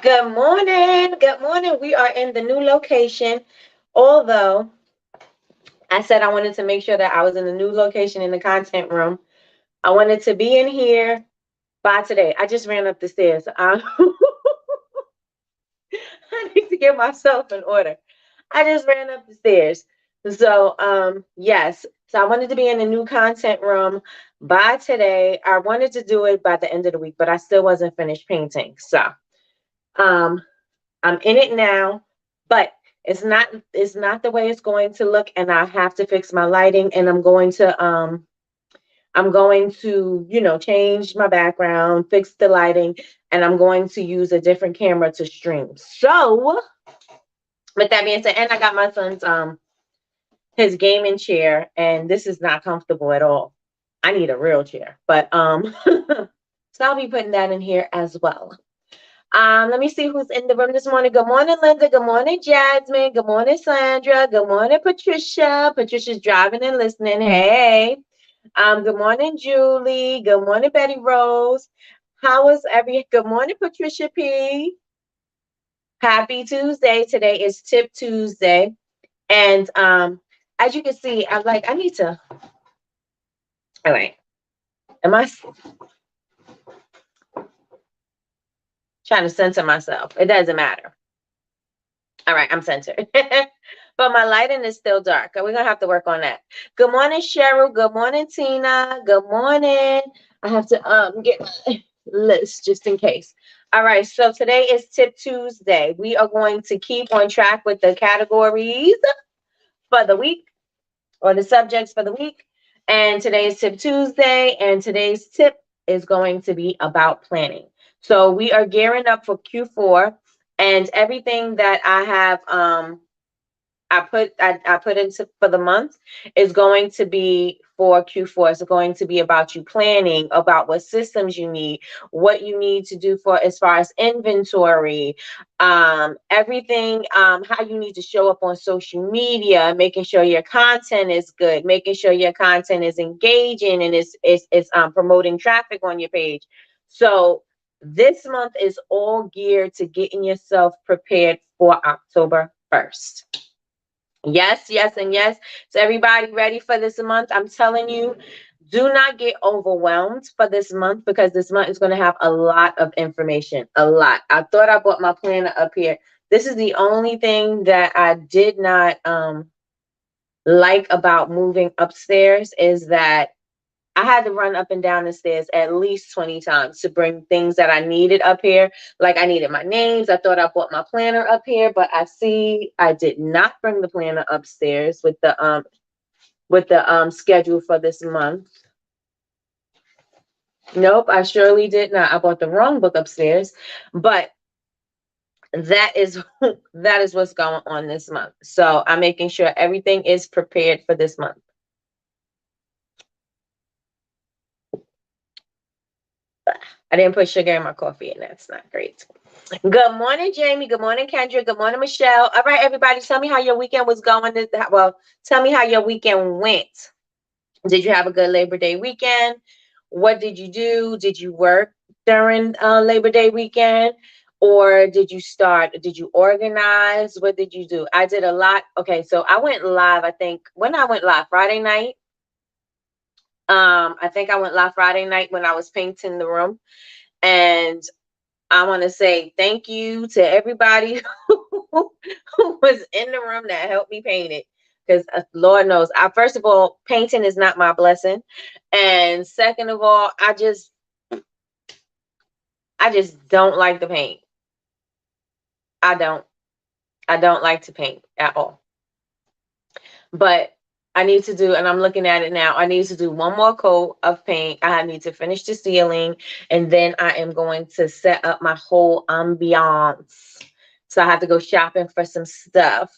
Good morning. Good morning. We are in the new location. Although I said I wanted to make sure that I was in the new location in the content room, I wanted to be in here by today. I just ran up the stairs. I need to get myself in order. I just ran up the stairs. So, yes. So I wanted to be in the new content room by today. I wanted to do it by the end of the week, but I still wasn't finished painting. So, um, I'm in it now, but it's not the way it's going to look, and I have to fix my lighting, and I'm going to change my background, fix the lighting, and I'm going to use a different camera to stream. So with that being said, and I got my son's his gaming chair, and this is not comfortable at all. I need a real chair. But so I'll be putting that in here as well. Let me see who's in the room this morning. Good morning, Linda. Good morning, Jasmine. Good morning, Sandra. Good morning, Patricia. Patricia's driving and listening. Hey. Good morning, Julie. Good morning, Betty Rose. Good morning, Patricia P. Happy Tuesday. Today is Tip Tuesday. And as you can see, I need to. All right. Am I trying to censor myself? It doesn't matter. All right, I'm centered. But my lighting is still dark. We're gonna have to work on that. Good morning, Cheryl. Good morning, Tina. Good morning. I have to get my list just in case. All right, so today is Tip Tuesday. We are going to keep on track with the categories for the week or the subjects for the week. And today is Tip Tuesday, and today's tip is going to be about planning. So we are gearing up for Q4, and everything that I put into for the month is going to be for Q4. It's going to be about you planning, about what systems you need, what you need to do for as far as inventory, everything, how you need to show up on social media, making sure your content is good, making sure your content is engaging and is promoting traffic on your page. So this month is all geared to getting yourself prepared for October 1st. Yes, yes, and yes. So everybody ready for this month? I'm telling you, do not get overwhelmed for this month because this month is going to have a lot of information. A lot. I thought I brought my planner up here. This is the only thing that I did not like about moving upstairs is that I had to run up and down the stairs at least 20 times to bring things that I needed up here. Like I needed my names. I thought I brought my planner up here, but I see I did not bring the planner upstairs with the schedule for this month. Nope, I surely did not. I bought the wrong book upstairs, but that is that is what's going on this month. So I'm making sure everything is prepared for this month. I didn't put sugar in my coffee, and that's not great. Good morning, Jamie. Good morning, Kendra. Good morning, Michelle. All right, everybody, tell me how your weekend was going. Well, tell me how your weekend went. Did you have a good Labor Day weekend? What did you do? Did you work during Labor Day weekend? Or did you organize? What did you do? I did a lot. Okay, so I went live, I think, when I went live, Friday night. I think I went live Friday night when I was painting the room. And I want to say thank you to everybody who was in the room that helped me paint it. Because Lord knows, first of all, painting is not my blessing. And second of all, I just don't like to paint. I don't. I don't like to paint at all. But I need to do, and I'm looking at it now, I need to do one more coat of paint. I need to finish the ceiling, and then I am going to set up my whole ambiance. So I have to go shopping for some stuff.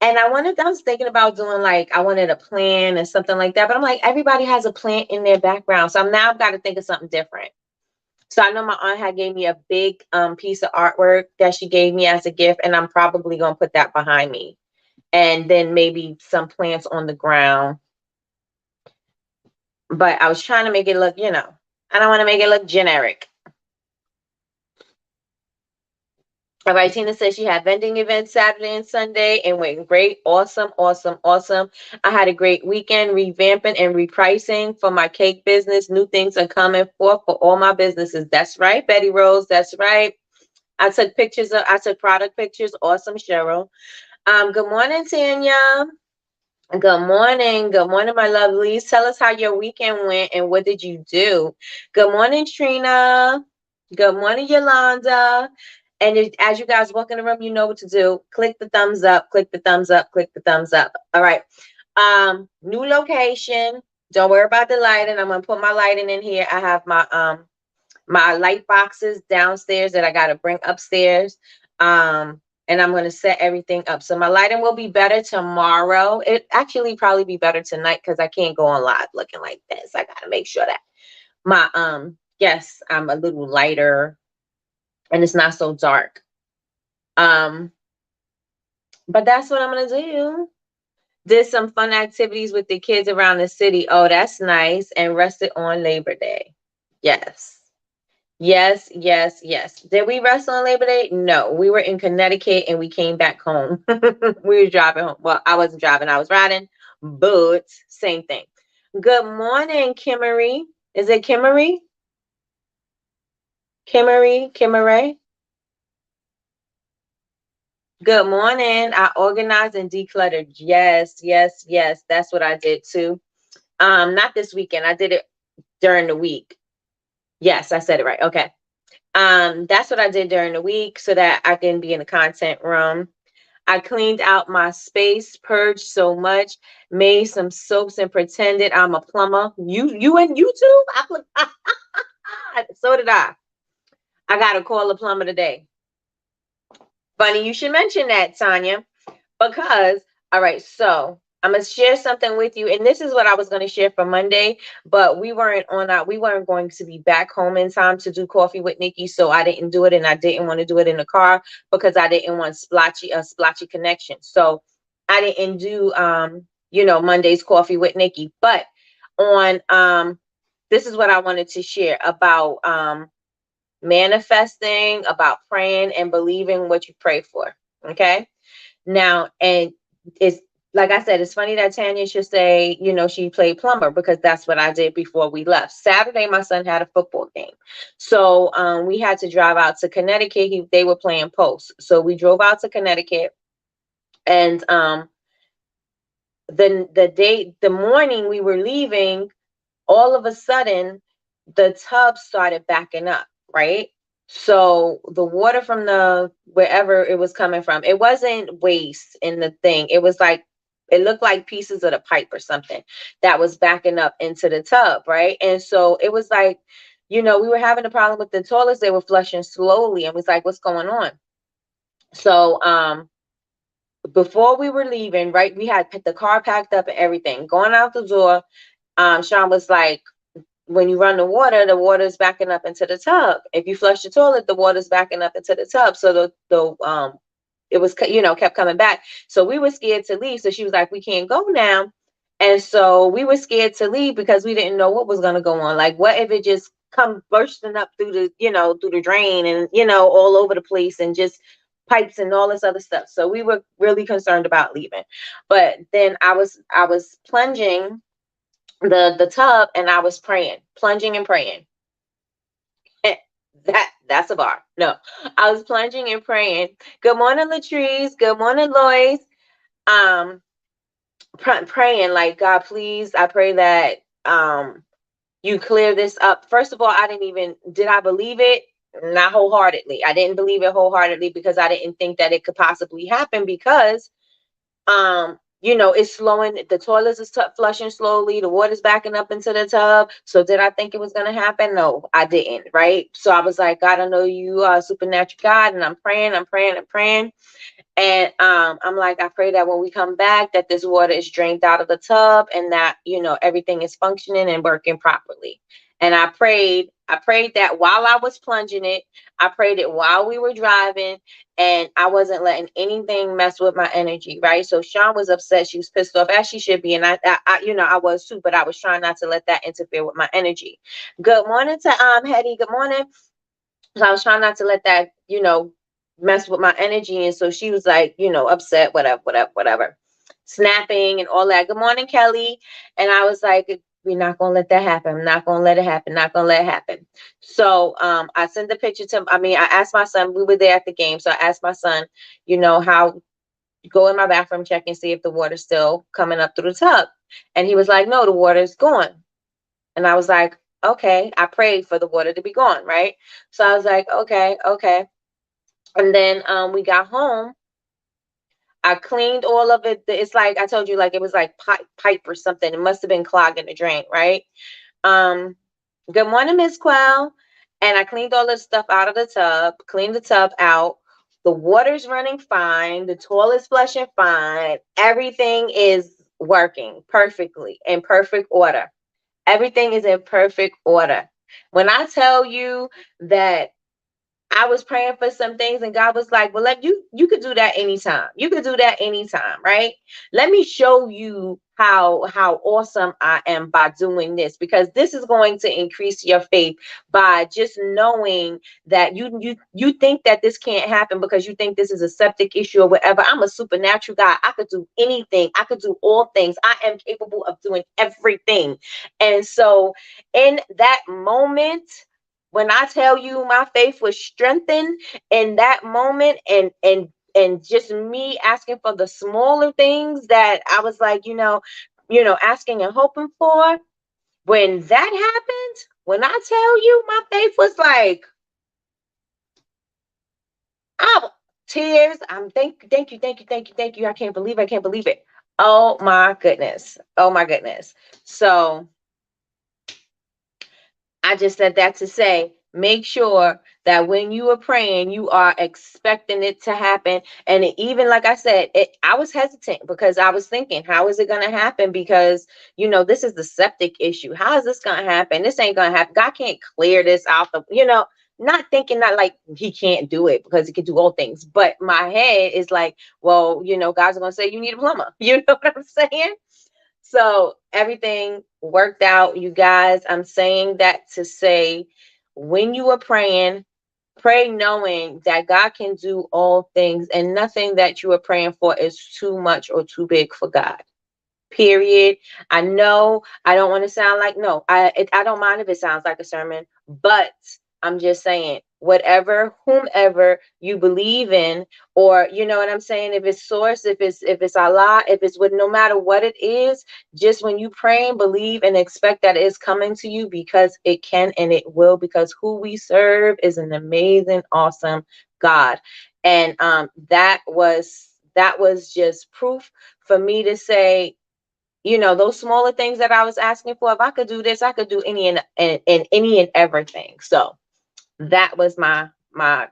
And I was thinking about doing I wanted a plan and something like that. But I'm like, everybody has a plan in their background. So I've got to think of something different. So I know my aunt had gave me a big piece of artwork that she gave me as a gift. And I'm probably going to put that behind me. And then maybe some plants on the ground. But I was trying to make it look, I don't want to make it look generic. All right, Tina says she had vending events Saturday and Sunday and went great. Awesome, awesome, awesome. I had a great weekend revamping and repricing for my cake business. New things are coming forth for all my businesses. That's right, Betty Rose. That's right. I took product pictures. Awesome, Cheryl. Good morning, Tanya. Good morning. Good morning, my lovelies. Tell us how your weekend went and what did you do? Good morning, Trina. Good morning, Yolanda. And as you guys walk in the room, you know what to do. Click the thumbs up, click the thumbs up, click the thumbs up. All right. New location. Don't worry about the lighting. I'm gonna put my lighting in here. I have my light boxes downstairs that I gotta bring upstairs. And I'm gonna set everything up. So my lighting will be better tomorrow. It actually probably be better tonight because I can't go on live looking like this. I gotta make sure that my yes, I'm a little lighter and it's not so dark. But that's what I'm gonna do. Did some fun activities with the kids around the city. Oh, that's nice. And rested on Labor Day. Yes. Yes, yes, yes. Did we rest on Labor Day? No. We were in Connecticut and we came back home. We were driving home. Well, I wasn't driving, I was riding, but same thing. Good morning, Kimmery. Is it Kimmery? Kimmeray? Good morning. I organized and decluttered. Yes, yes, yes. That's what I did too. Not this weekend. I did it during the week. Yes, I said it right. Okay. That's what I did during the week so that I can be in the content room. I cleaned out my space, purged so much, made some soaps and pretended I'm a plumber. You and you too? So did I. I got to call a plumber today. Funny you should mention that, Tanya, because, all right, so I'm going to share something with you. And this is what I was going to share for Monday, but we weren't going to be back home in time to do coffee with Nikki. So I didn't do it. And I didn't want to do it in the car because I didn't want a splotchy connection. So I didn't do, Monday's coffee with Nikki, but on, this is what I wanted to share about, manifesting, about praying and believing what you pray for. Okay. Now, and it's like I said, it's funny that Tanya should say, she played plumber because that's what I did before we left. Saturday, my son had a football game. So we had to drive out to Connecticut. They were playing post. So we drove out to Connecticut and the morning we were leaving, all of a sudden the tub started backing up, right? So the water from the wherever it was coming from, it wasn't waste in the thing. It was like it looked like pieces of the pipe or something that was backing up into the tub, right? And so it was like, we were having a problem with the toilets. They were flushing slowly and was like, what's going on? So before we were leaving, right, we had the car packed up and everything. Going out the door, Sean was like, when you run the water's backing up into the tub. If you flush the toilet, the water's backing up into the tub. So it was, kept coming back. So we were scared to leave. So she was like, we can't go now. And so we were scared to leave because we didn't know what was going to go on. Like, what if it just come bursting up through the drain and, all over the place and just pipes and all this other stuff. So we were really concerned about leaving. But then I was plunging the tub and I was praying, plunging and praying. That's a bar. No, I was plunging and praying. Good morning, Latrice. Good morning, Lois. Praying like, God, please, I pray that you clear this up. First of all, did I believe it? Not wholeheartedly. I didn't believe it wholeheartedly because I didn't think that it could possibly happen because it's slowing. The toilets is flushing slowly. The water's backing up into the tub. So did I think it was going to happen? No, I didn't. Right. So I was like, God, I know you are a supernatural God. And I'm praying. And I'm like, I pray that when we come back, that this water is drained out of the tub and that, everything is functioning and working properly. And I prayed that while I was plunging it, I prayed it while we were driving, and I wasn't letting anything mess with my energy, right? So Sean was upset. She was pissed off, as she should be. And I was too, but I was trying not to let that interfere with my energy. Good morning to Hetty. Good morning. So I was trying not to let that, mess with my energy. And so she was like, upset, whatever, snapping and all that. Good morning, Kelly. And I was like, we're not gonna let that happen. I'm not gonna let it happen. Not gonna let it happen. So I sent the picture to. I asked my son. We were there at the game, so I asked my son, how go in my bathroom, check and see if the water's still coming up through the tub. And he was like, no, the water's gone. And I was like, okay. I prayed for the water to be gone, right? So I was like, okay. And then we got home. I cleaned all of it. It's like I told you, like it was like pipe or something. It must have been clogging the drain, right? Um, Good morning, Miss Quell. And I cleaned all the stuff out of the tub, cleaned the tub out. The water's running fine. The toilet's flushing fine. Everything is working perfectly in perfect order. Everything is in perfect order. When I tell you that I was praying for some things and God was like, well, you could do that anytime. You could do that anytime, right? Let me show you how awesome I am by doing this, because this is going to increase your faith by just knowing that you think that this can't happen because you think this is a septic issue or whatever. I'm a supernatural God. I could do anything. I could do all things. I am capable of doing everything. And so in that moment, when I tell you my faith was strengthened in that moment, and just me asking for the smaller things that I was like, asking and hoping for, when that happened, when I tell you my faith was like, oh, tears. Thank you. I can't believe it. Oh my goodness. Oh my goodness. So I just said that to say, make sure that when you are praying, you are expecting it to happen. And even like I said, I was hesitant because I was thinking, how is it going to happen? Because, this is the septic issue. How is this going to happen? This ain't going to happen. God can't clear this out. Not thinking that like he can't do it because he can do all things. But my head is like, well, God's going to say you need a plumber. You know what I'm saying? So everything worked out, you guys. I'm saying that to say, when you are praying, pray knowing that God can do all things, and nothing that you are praying for is too much or too big for God. Period. I know I don't want to sound like, no, I don't mind if it sounds like a sermon, but I'm just saying, whatever, whomever you believe in, or you know what I'm saying, if it's source, if it's Allah, if it's with, no matter what it is, just when you pray and believe and expect that it's coming to you, because it can and it will, because who we serve is an amazing, awesome God. And that was just proof for me to say, those smaller things that I was asking for, if I could do this, I could do any and everything. So that was my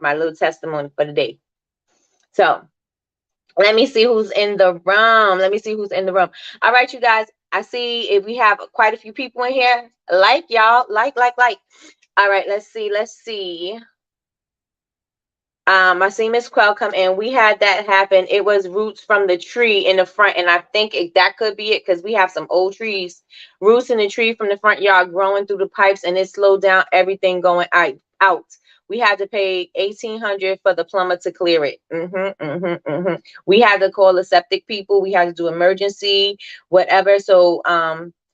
little testimony for the day. So let me see who's in the room. All right, you guys. I see if we have quite a few people in here. Like y'all, like. All right, let's see. I see Miss Quell come in. We had that happen. It was roots from the tree in the front, and I think that could be it, because we have some old trees, roots in the tree from the front yard growing through the pipes, and it slowed down everything going out. We had to pay $1,800 for the plumber to clear it. We had to call the septic people. We had to do emergency, whatever. So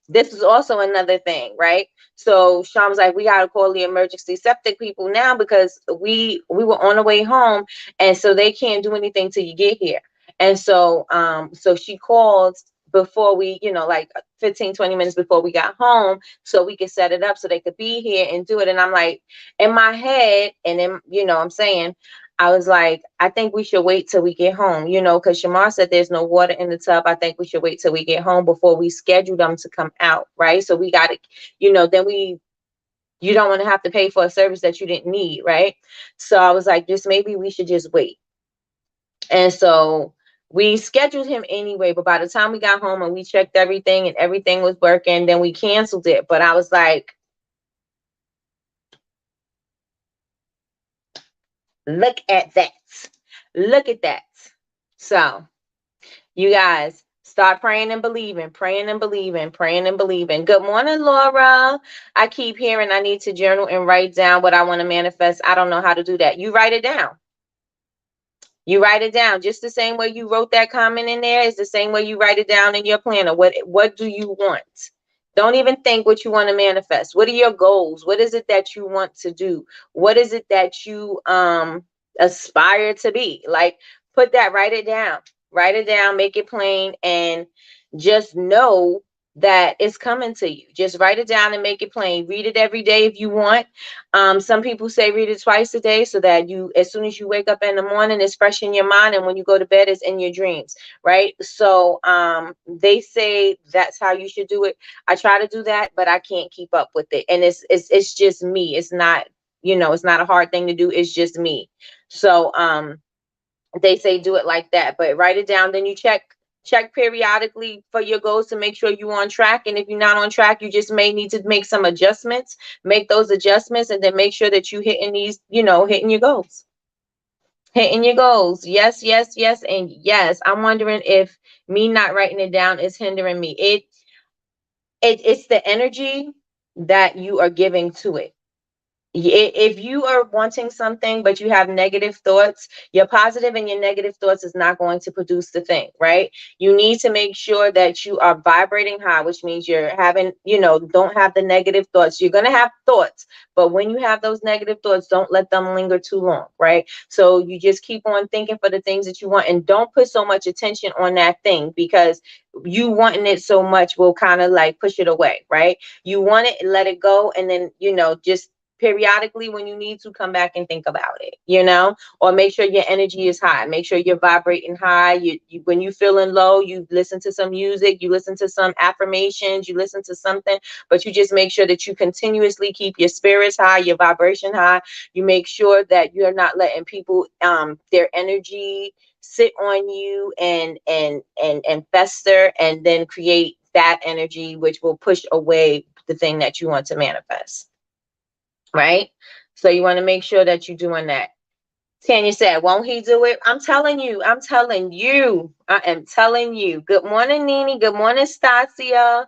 this is also another thing, right? So Sean was like, we got to call the emergency septic people now, because we were on the way home, and so they can't do anything till you get here. And so so she called before we, like 15-20 minutes before we got home, so we could set it up so they could be here and do it. And I'm like, in my head, and then, I'm saying, I was like, I think we should wait till we get home, because Shamar said there's no water in the tub. I think we should wait till we get home before we schedule them to come out, right? So we got to, then you don't want to have to pay for a service that you didn't need, right? So I was like, maybe we should just wait. And so we scheduled him anyway, but by the time we got home and we checked everything and everything was working, then we canceled it. But I was like, look at that. Look at that. So you guys, start praying and believing. Good morning, Laura. I keep hearing I need to journal and write down what I want to manifest. I don't know how to do that. You write it down. You write it down just the same way you wrote that comment in there is the same way you write it down in your planner. What do you want? Don't even think what you want to manifest. What are your goals? What is it that you want to do? What is it that you aspire to be? Like, put that, write it down. Write it down, make it plain, and just know that it's coming to you. Just write it down and make it plain. Read it every day if you want. Some people say read it twice a day so that you, as soon as you wake up in the morning, it's fresh in your mind, and when you go to bed, it's in your dreams, right? So they say that's how you should do it. I try to do that, but I can't keep up with it, and it's just me. It's not, it's not a hard thing to do. It's just me. So they say do it like that, but write it down. Then you check periodically for your goals to make sure you're on track. And if you're not on track, you just may need to make some adjustments. Make those adjustments, and then make sure that you hitting these, hitting your goals. Hitting your goals. Yes, yes, yes, and yes. I'm wondering if me not writing it down is hindering me. It's the energy that you are giving to it. If you are wanting something but you have negative thoughts, your positive and your negative thoughts is not going to produce the thing, right? You need to make sure that you are vibrating high, which means you're having, don't have the negative thoughts. You're going to have thoughts, but when you have those negative thoughts, don't let them linger too long, right? So you just keep on thinking for the things that you want, and don't put so much attention on that thing, because you wanting it so much will kind of like push it away, right? You want it, let it go, and then, just periodically when you need to come back and think about it, or make sure your energy is high, make sure you're vibrating high. When you're feeling low, you listen to some music, you listen to some affirmations, you listen to something, but you just make sure that you continuously keep your spirits high, your vibration high. You make sure that you're not letting people their energy sit on you and fester, and then create bad energy, which will push away the thing that you want to manifest. Right? So you want to make sure that you're doing that. Tanya said, won't he do it? I'm telling you. I am telling you. Good morning, Nini. Good morning, Stasia.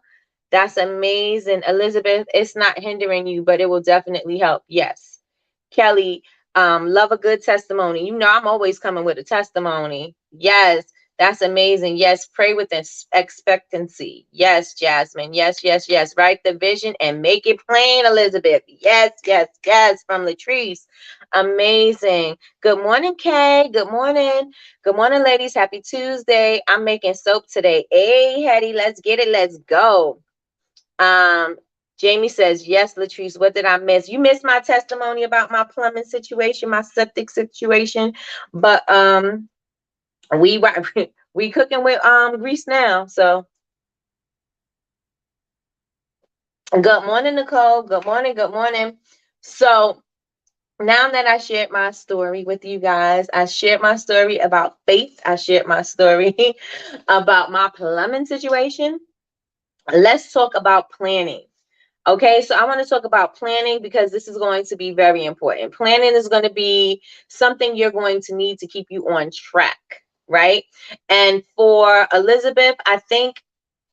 That's amazing. Elizabeth, it's not hindering you, but it will definitely help. Yes. Kelly, love a good testimony. I'm always coming with a testimony. Yes. That's amazing. Yes. Pray with expectancy. Yes, Jasmine. Yes, yes, yes. Write the vision and make it plain, Elizabeth. Yes, yes, yes. From Latrice. Amazing. Good morning, Kay. Good morning. Good morning, ladies. Happy Tuesday. I'm making soap today. Hey, Hetty, let's get it. Let's go. Jamie says, yes, Latrice, what did I miss? You missed my testimony about my plumbing situation, my septic situation. But we cooking with grease now. So good morning, Nicole. Good morning, good morning. So now that I shared my story with you guys, I shared my story about faith. I shared my story about my plumbing situation. Let's talk about planning. Okay, so I want to talk about planning, because this is going to be very important. Planning is going to be something you're going to need to keep you on track, right? And for Elizabeth, I think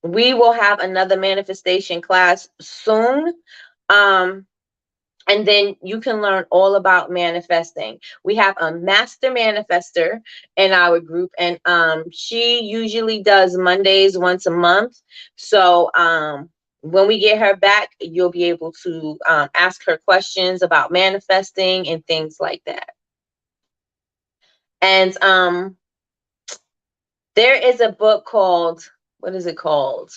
we will have another manifestation class soon. And then you can learn all about manifesting. We have a master manifester in our group, and she usually does Mondays once a month. So when we get her back, you'll be able to ask her questions about manifesting and things like that. And there is a book called, what is it called?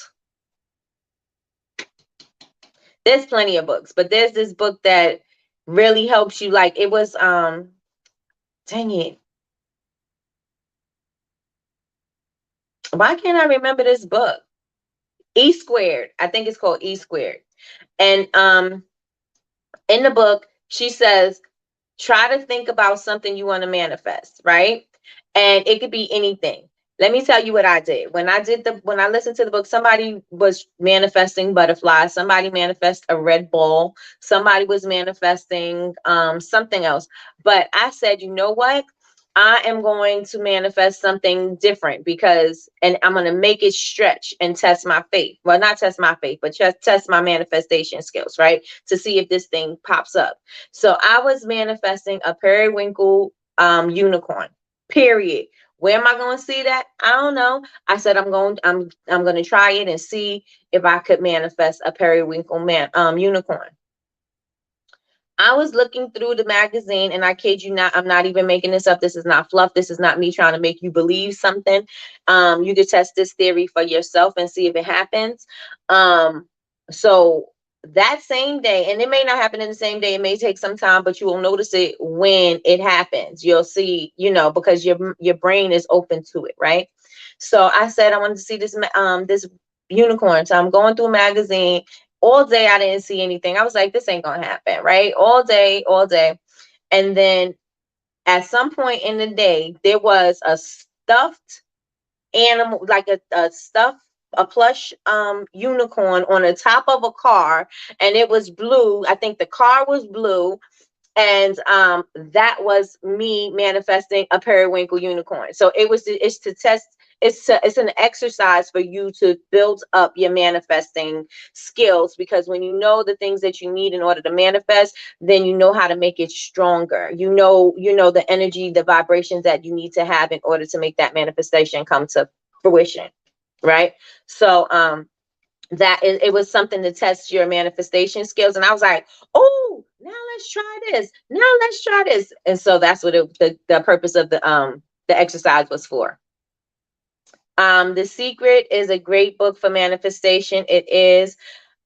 There's plenty of books, but there's this book that really helps you. Like, it was dang it, why can't I remember this book? E Squared. I think it's called E Squared. And in the book, she says, try to think about something you want to manifest, right? And it could be anything. Let me tell you what I did. When I listened to the book, somebody was manifesting butterflies, somebody manifest a red ball, somebody was manifesting something else. But I said, you know what? I am going to manifest something different, and I'm going to make it stretch and test my faith. Well, not test my faith, but just test my manifestation skills, right? To see if this thing pops up. So I was manifesting a periwinkle unicorn. period. Where am I going to see that? I don't know. I said I'm going to try it and see if I could manifest a periwinkle unicorn. I was looking through the magazine, and I kid you not, I'm not even making this up. This is not fluff. This is not me trying to make you believe something. You could test this theory for yourself and see if it happens. So that same day, and it may not happen in the same day, it may take some time, but you will notice it when it happens. You'll see, because your brain is open to it, right? So I said I wanted to see this unicorn. So I'm going through a magazine. All day I didn't see anything. I was like, this ain't gonna happen, right? All day. And then at some point in the day, there was a stuffed animal, like a plush unicorn on the top of a car, and it was blue. I think the car was blue, and that was me manifesting a periwinkle unicorn. So it's to test. It's an exercise for you to build up your manifesting skills, because when you know the things that you need in order to manifest, then you know how to make it stronger. You know the energy, the vibrations that you need to have in order to make that manifestation come to fruition, right? So it was something to test your manifestation skills, and I was like, oh, now let's try this. And so that's what the purpose of the exercise was for. The Secret is a great book for manifestation. It is.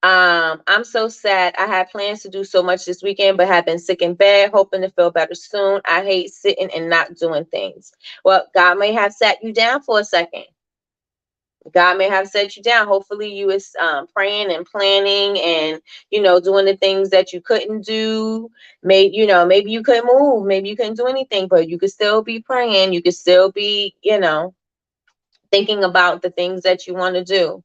I'm so sad. I had plans to do so much this weekend, but have been sick in bed, hoping to feel better soon. I hate sitting and not doing things. Well, God may have sat you down for a second. God may have set you down. Hopefully you was praying and planning and, doing the things that you couldn't do. Maybe you couldn't move. Maybe you couldn't do anything, but you could still be praying. You could still be, thinking about the things that you want to do.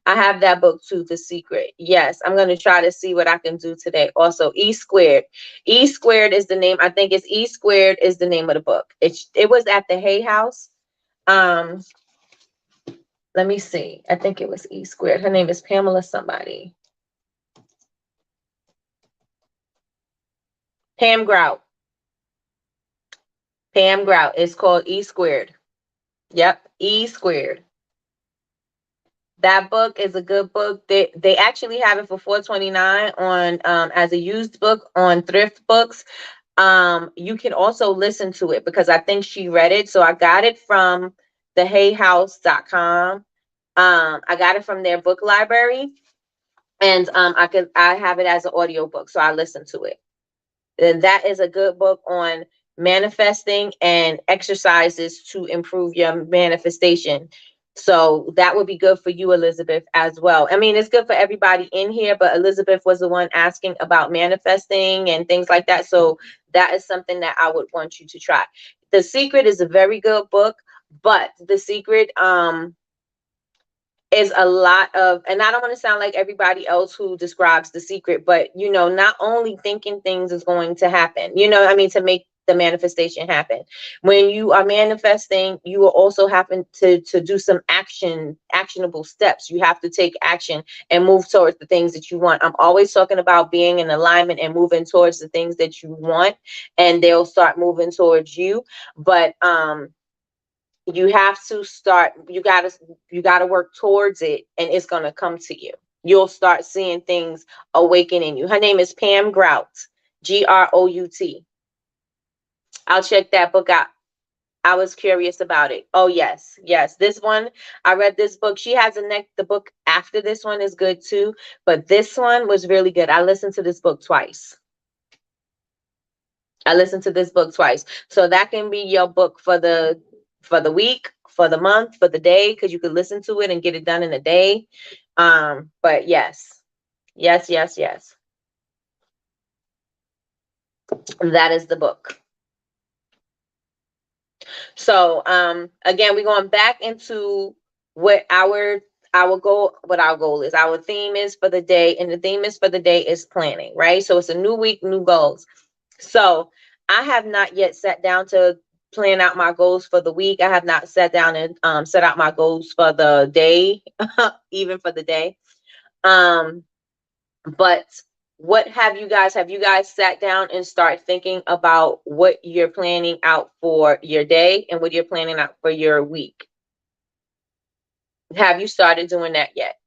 I have that book too, The Secret. Yes, I'm going to try to see what I can do today. Also, E Squared. E Squared is the name. I think it's E Squared is the name of the book. It was at the Hay House. Let me see. I think it was E Squared. Her name is Pamela somebody. Pam Grout. Pam Grout. It's called E Squared. Yep, E Squared. That book is a good book. They actually have it for $4.29 on as a used book on Thrift Books. You can also listen to it because I think she read it. So I got it from thehayhouse.com. I got it from their book library, and I have it as an audio book, so I listen to it. And that is a good book on manifesting and exercises to improve your manifestation. So that would be good for you, Elizabeth, as well. I mean, it's good for everybody in here, but Elizabeth was the one asking about manifesting and things like that. So that is something that I would want you to try. The Secret is a very good book, but The Secret is a lot of, and I don't want to sound like everybody else who describes The Secret, but not only thinking things is going to happen, to make the manifestation happen. When you are manifesting, you will also happen to do some actionable steps. You have to take action and move towards the things that you want. I'm always talking about being in alignment and moving towards the things that you want, and they'll start moving towards you. But you have to start, you gotta work towards it, and it's gonna come to you. You'll start seeing things awaken in you. Her name is Pam Grout, Grout. I'll check that book out. I was curious about it. Oh yes. This one, I read this book. She has the book after this one is good too, but this one was really good. I listened to this book twice. So that can be your book for the week, for the month, for the day, because you could listen to it and get it done in a day. But yes. That is the book. So again, we're going back into what our goal is. Our theme is for the day, and the theme is for the day is planning, right? So it's a new week, new goals. So I have not yet sat down to plan out my goals for the week. I have not sat down and set out my goals for the day, even for the day. But What have you guys sat down and start thinking about what you're planning out for your day and what you're planning out for your week? Have you started doing that yet?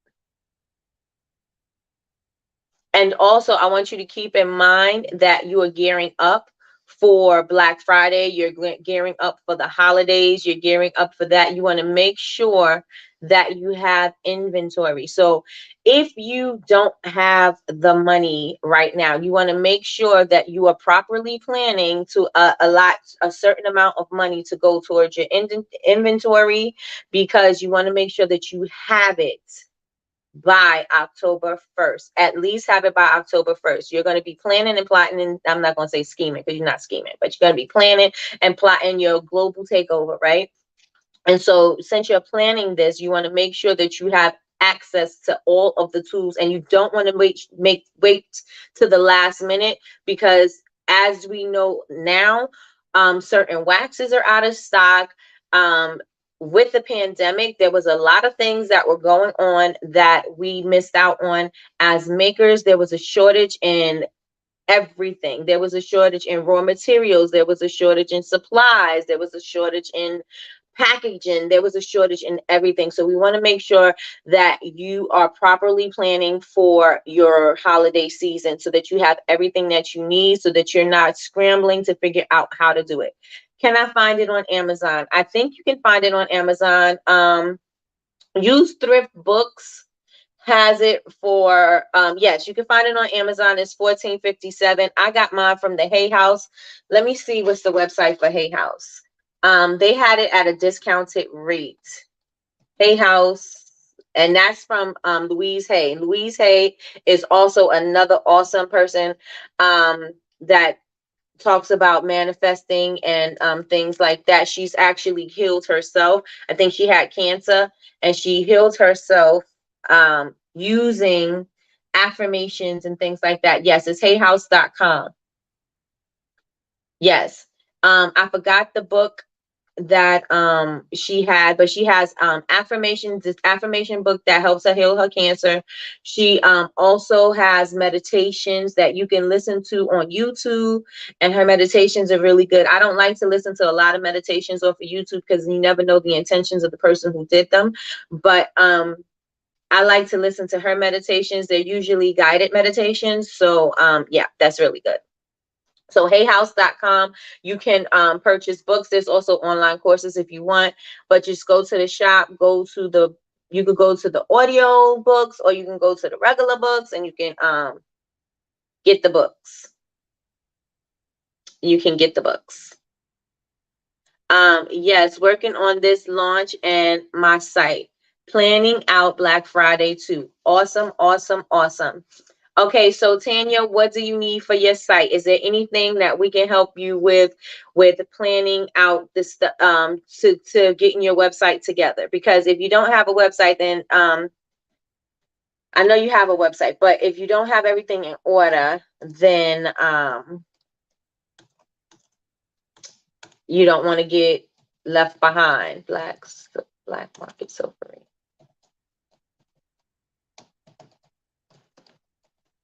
And also, I want you to keep in mind that you are gearing up for Black Friday. You're gearing up for the holidays. You're gearing up for that. You want to make sure that you have inventory. So if you don't have the money right now, you want to make sure that you are properly planning to allot a certain amount of money to go towards your inventory, because you want to make sure that you have it by October 1st. At least have it by October 1st. You're going to be planning and plotting, and I'm not going to say scheming because you're not scheming, but you're going to be planning and plotting your global takeover, right? And so since you're planning this, you want to make sure that you have access to all of the tools, and you don't want to wait to the last minute, because as we know now, certain waxes are out of stock. Um, with the pandemic, there was a lot of things that were going on that we missed out on as makers. There was a shortage in everything. There was a shortage in raw materials. There was a shortage in supplies. There was a shortage in packaging. There was a shortage in everything. So we want to make sure that you are properly planning for your holiday season so that you have everything that you need, so that you're not scrambling to figure out how to do it. Can I find it on Amazon? I think you can find it on Amazon. Use Thrift Books has it for yes, you can find it on Amazon. It's $14.57. I got mine from the Hay House. Let me see what's the website for Hay House. They had it at a discounted rate. Hay House, and that's from Louise Hay. Louise Hay is also another awesome person that talks about manifesting and things like that. She's actually healed herself. I think she had cancer, and she healed herself using affirmations and things like that. Yes, it's hayhouse.com. Yes. I forgot the book that she had, but she has affirmations, this affirmation book that helps her heal her cancer. She also has meditations that you can listen to on YouTube, and her meditations are really good. I don't like to listen to a lot of meditations off of YouTube because you never know the intentions of the person who did them, but I like to listen to her meditations. They're usually guided meditations, so yeah, that's really good. So hayhouse.com, you can purchase books. There's also online courses if you want, but just go to the shop, you could go to the audio books, or you can go to the regular books, and you can get the books. You can get the books. Yes, working on this launch and my site. Planning out Black Friday too. Awesome, awesome, awesome. Okay, so Tanya, what do you need for your site? Is there anything that we can help you with planning out this to getting your website together? Because if you don't have a website, then I know you have a website, but if you don't have everything in order, then you don't want to get left behind. Black market silvery.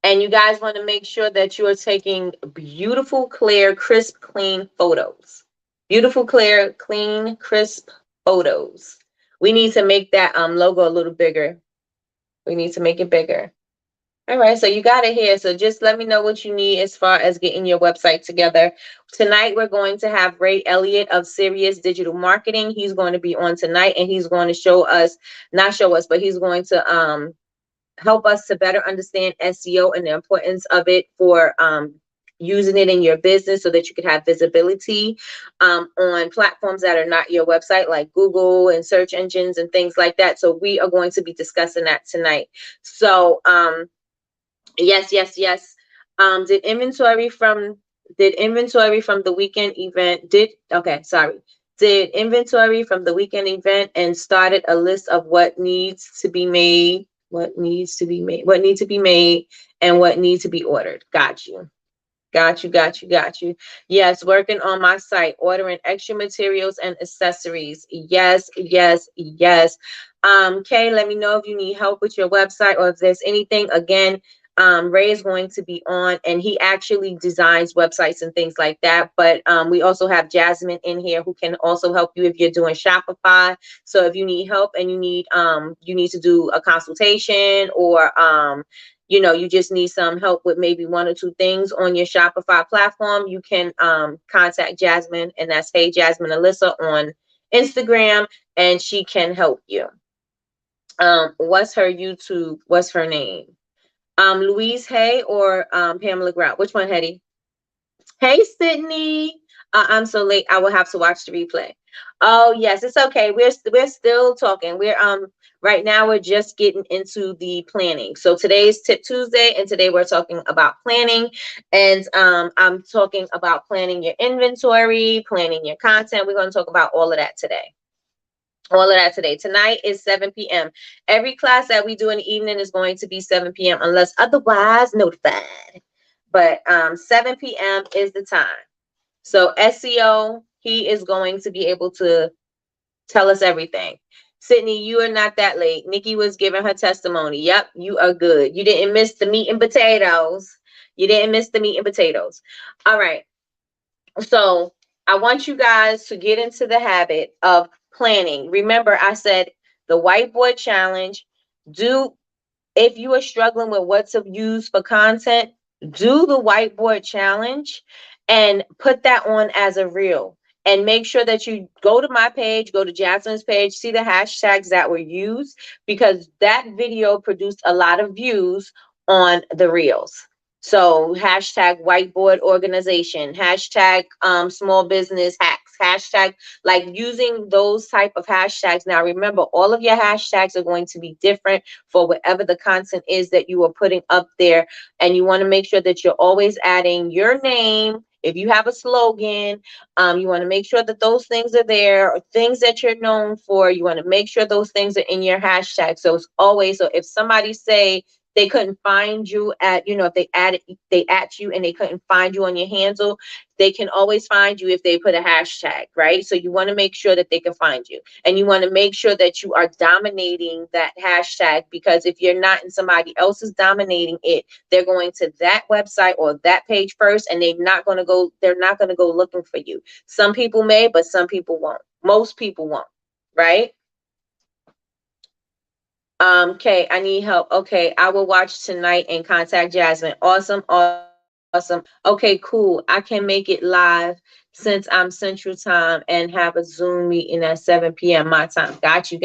And you guys want to make sure that you are taking beautiful, clear, crisp, clean photos. Beautiful, clear, clean, crisp photos. We need to make that logo a little bigger. We need to make it bigger. All right, so you got it here. So just let me know what you need as far as getting your website together. Tonight, we're going to have Ray Elliott of Serious Digital Marketing. He's going to be on tonight, and he's going to show us, not show us, but he's going to help us to better understand SEO and the importance of it for using it in your business so that you can have visibility on platforms that are not your website, like Google and search engines and things like that. So we are going to be discussing that tonight. So yes. Did inventory from the weekend event did inventory from the weekend event and started a list of what needs to be made, what needs to be made, and what needs to be ordered. Got you. Yes, working on my site, ordering extra materials and accessories. Yes. Kay, let me know if you need help with your website or if there's anything. Again, Ray is going to be on, and he actually designs websites and things like that. But we also have Jasmine in here who can also help you if you're doing Shopify. So if you need help and you need to do a consultation, or you just need some help with maybe one or two things on your Shopify platform, you can contact Jasmine, and that's Hey Jasmine Alyssa on Instagram, and she can help you. What's her YouTube? What's her name? Louise Hay or Pamela Grout? Which one, Hetty? Hey, Sydney. I'm so late. I will have to watch the replay. Oh yes, it's okay. We're still talking. We're right now we're just getting into the planning. So today is Tip Tuesday, and today we're talking about planning. And I'm talking about planning your inventory, planning your content. We're going to talk about all of that today. Tonight is 7 p.m. Every class that we do in the evening is going to be 7 p.m. unless otherwise notified. But 7 p.m. is the time. So SEO, he is going to be able to tell us everything. Sydney, you are not that late. Nikki was giving her testimony. Yep, you are good. You didn't miss the meat and potatoes. All right. So I want you guys to get into the habit of planning. Remember, I said the whiteboard challenge. If you are struggling with what to use for content, do the whiteboard challenge and put that on as a reel. And make sure that you go to my page, go to Jasmine's page, see the hashtags that were used, because that video produced a lot of views on the reels. So hashtag whiteboard organization, hashtag small business hacks, hashtag, like using those type of hashtags. Now remember, all of your hashtags are going to be different for whatever the content is that you are putting up there. And you want to make sure that you're always adding your name. If you have a slogan, you want to make sure that those things are there, or things that you're known for. You want to make sure those things are in your hashtag. So it's always, so if somebody say they couldn't find you if they at you and they couldn't find you on your handle, they can always find you if they put a hashtag, right? So you want to make sure that they can find you, and you want to make sure that you are dominating that hashtag, because if you're not and somebody else is dominating it, they're going to that website or that page first, and they're not going to go looking for you. Some people may, but some people won't. Most people won't, right? Okay, I need help. Okay, I will watch tonight and contact Jasmine. Awesome. Okay, cool. I can make it live since I'm Central Time and have a Zoom meeting at 7 p.m. my time. Got you.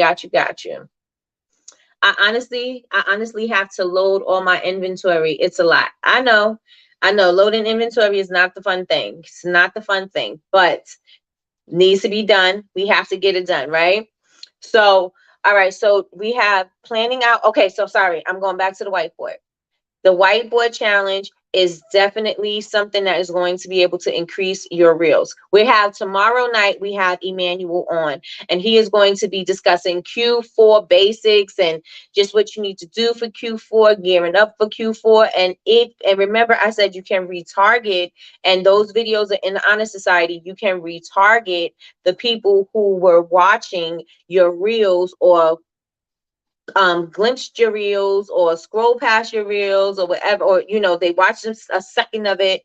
I honestly have to load all my inventory. It's a lot. I know. Loading inventory is not the fun thing. It's not the fun thing, but needs to be done. We have to get it done, right? So, all right. So we have planning out. Okay. So sorry, I'm going back to the whiteboard. The whiteboard challenge is definitely something that is going to be able to increase your reels. We have tomorrow night, we have Emmanuel on, and he is going to be discussing Q4 basics and just what you need to do for Q4, gearing up for Q4. And remember, I said you can retarget, and those videos are in the Honor Society. You can retarget the people who were watching your reels, or glimpsed your reels, or scroll past your reels, or whatever, or they watched a second of it.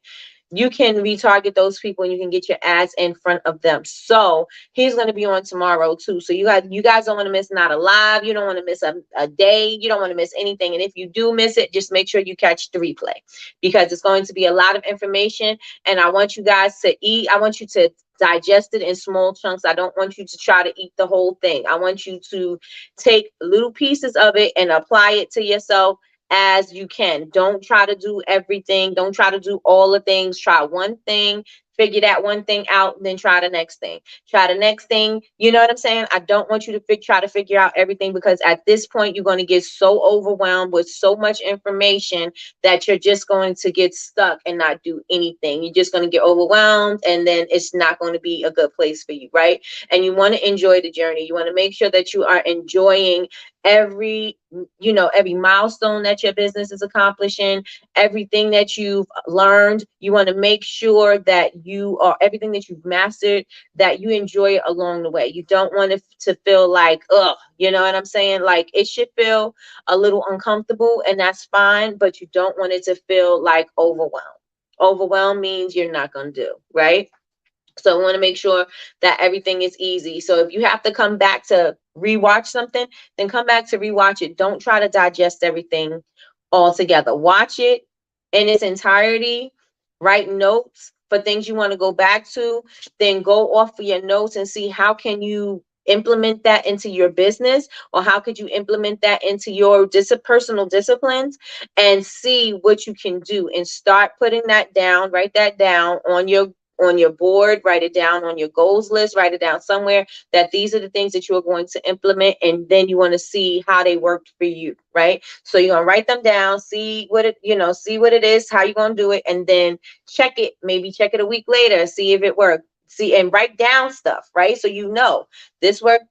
You can retarget those people, and you can get your ads in front of them. So he's going to be on tomorrow too. So you guys don't want to miss not a live. You don't want to miss a day. You don't want to miss anything. And if you do miss it, just make sure you catch the replay, because it's going to be a lot of information. And I want you guys to eat. I want you to digest it in small chunks. I don't want you to try to eat the whole thing. I want you to take little pieces of it and apply it to yourself as you can. Don't try to do everything. Don't try to do all the things. Try one thing, figure that one thing out, then try the next thing. You know what I'm saying? I don't want you to try to figure out everything, because at this point you're going to get so overwhelmed with so much information that you're just going to get stuck and not do anything. You're just going to get overwhelmed, and then it's not going to be a good place for you, right? And you want to enjoy the journey. You want to make sure that you are enjoying every milestone that your business is accomplishing, everything that you've learned. You want to make sure that you are, everything that you've mastered, that you enjoy it along the way. You don't want it to feel like, ugh, you know what I'm saying? Like, it should feel a little uncomfortable, and that's fine, but you don't want it to feel like overwhelmed. Overwhelm means you're not going to do, right? So I want to make sure that everything is easy. So if you have to come back to rewatch something, then come back to rewatch it. Don't try to digest everything all together. Watch it in its entirety. Write notes for things you want to go back to. Then go off of your notes and see how can you implement that into your business, or how could you implement that into your personal disciplines, and see what you can do, and start putting that down. Write that down on your board, write it down on your goals list, write it down somewhere, that these are the things that you are going to implement, and then you want to see how they worked for you, right? So you're going to write them down, see what it, see what it is, how you're going to do it, and then check it, maybe check it a week later, see if it worked. See, and write down stuff, right? So this worked.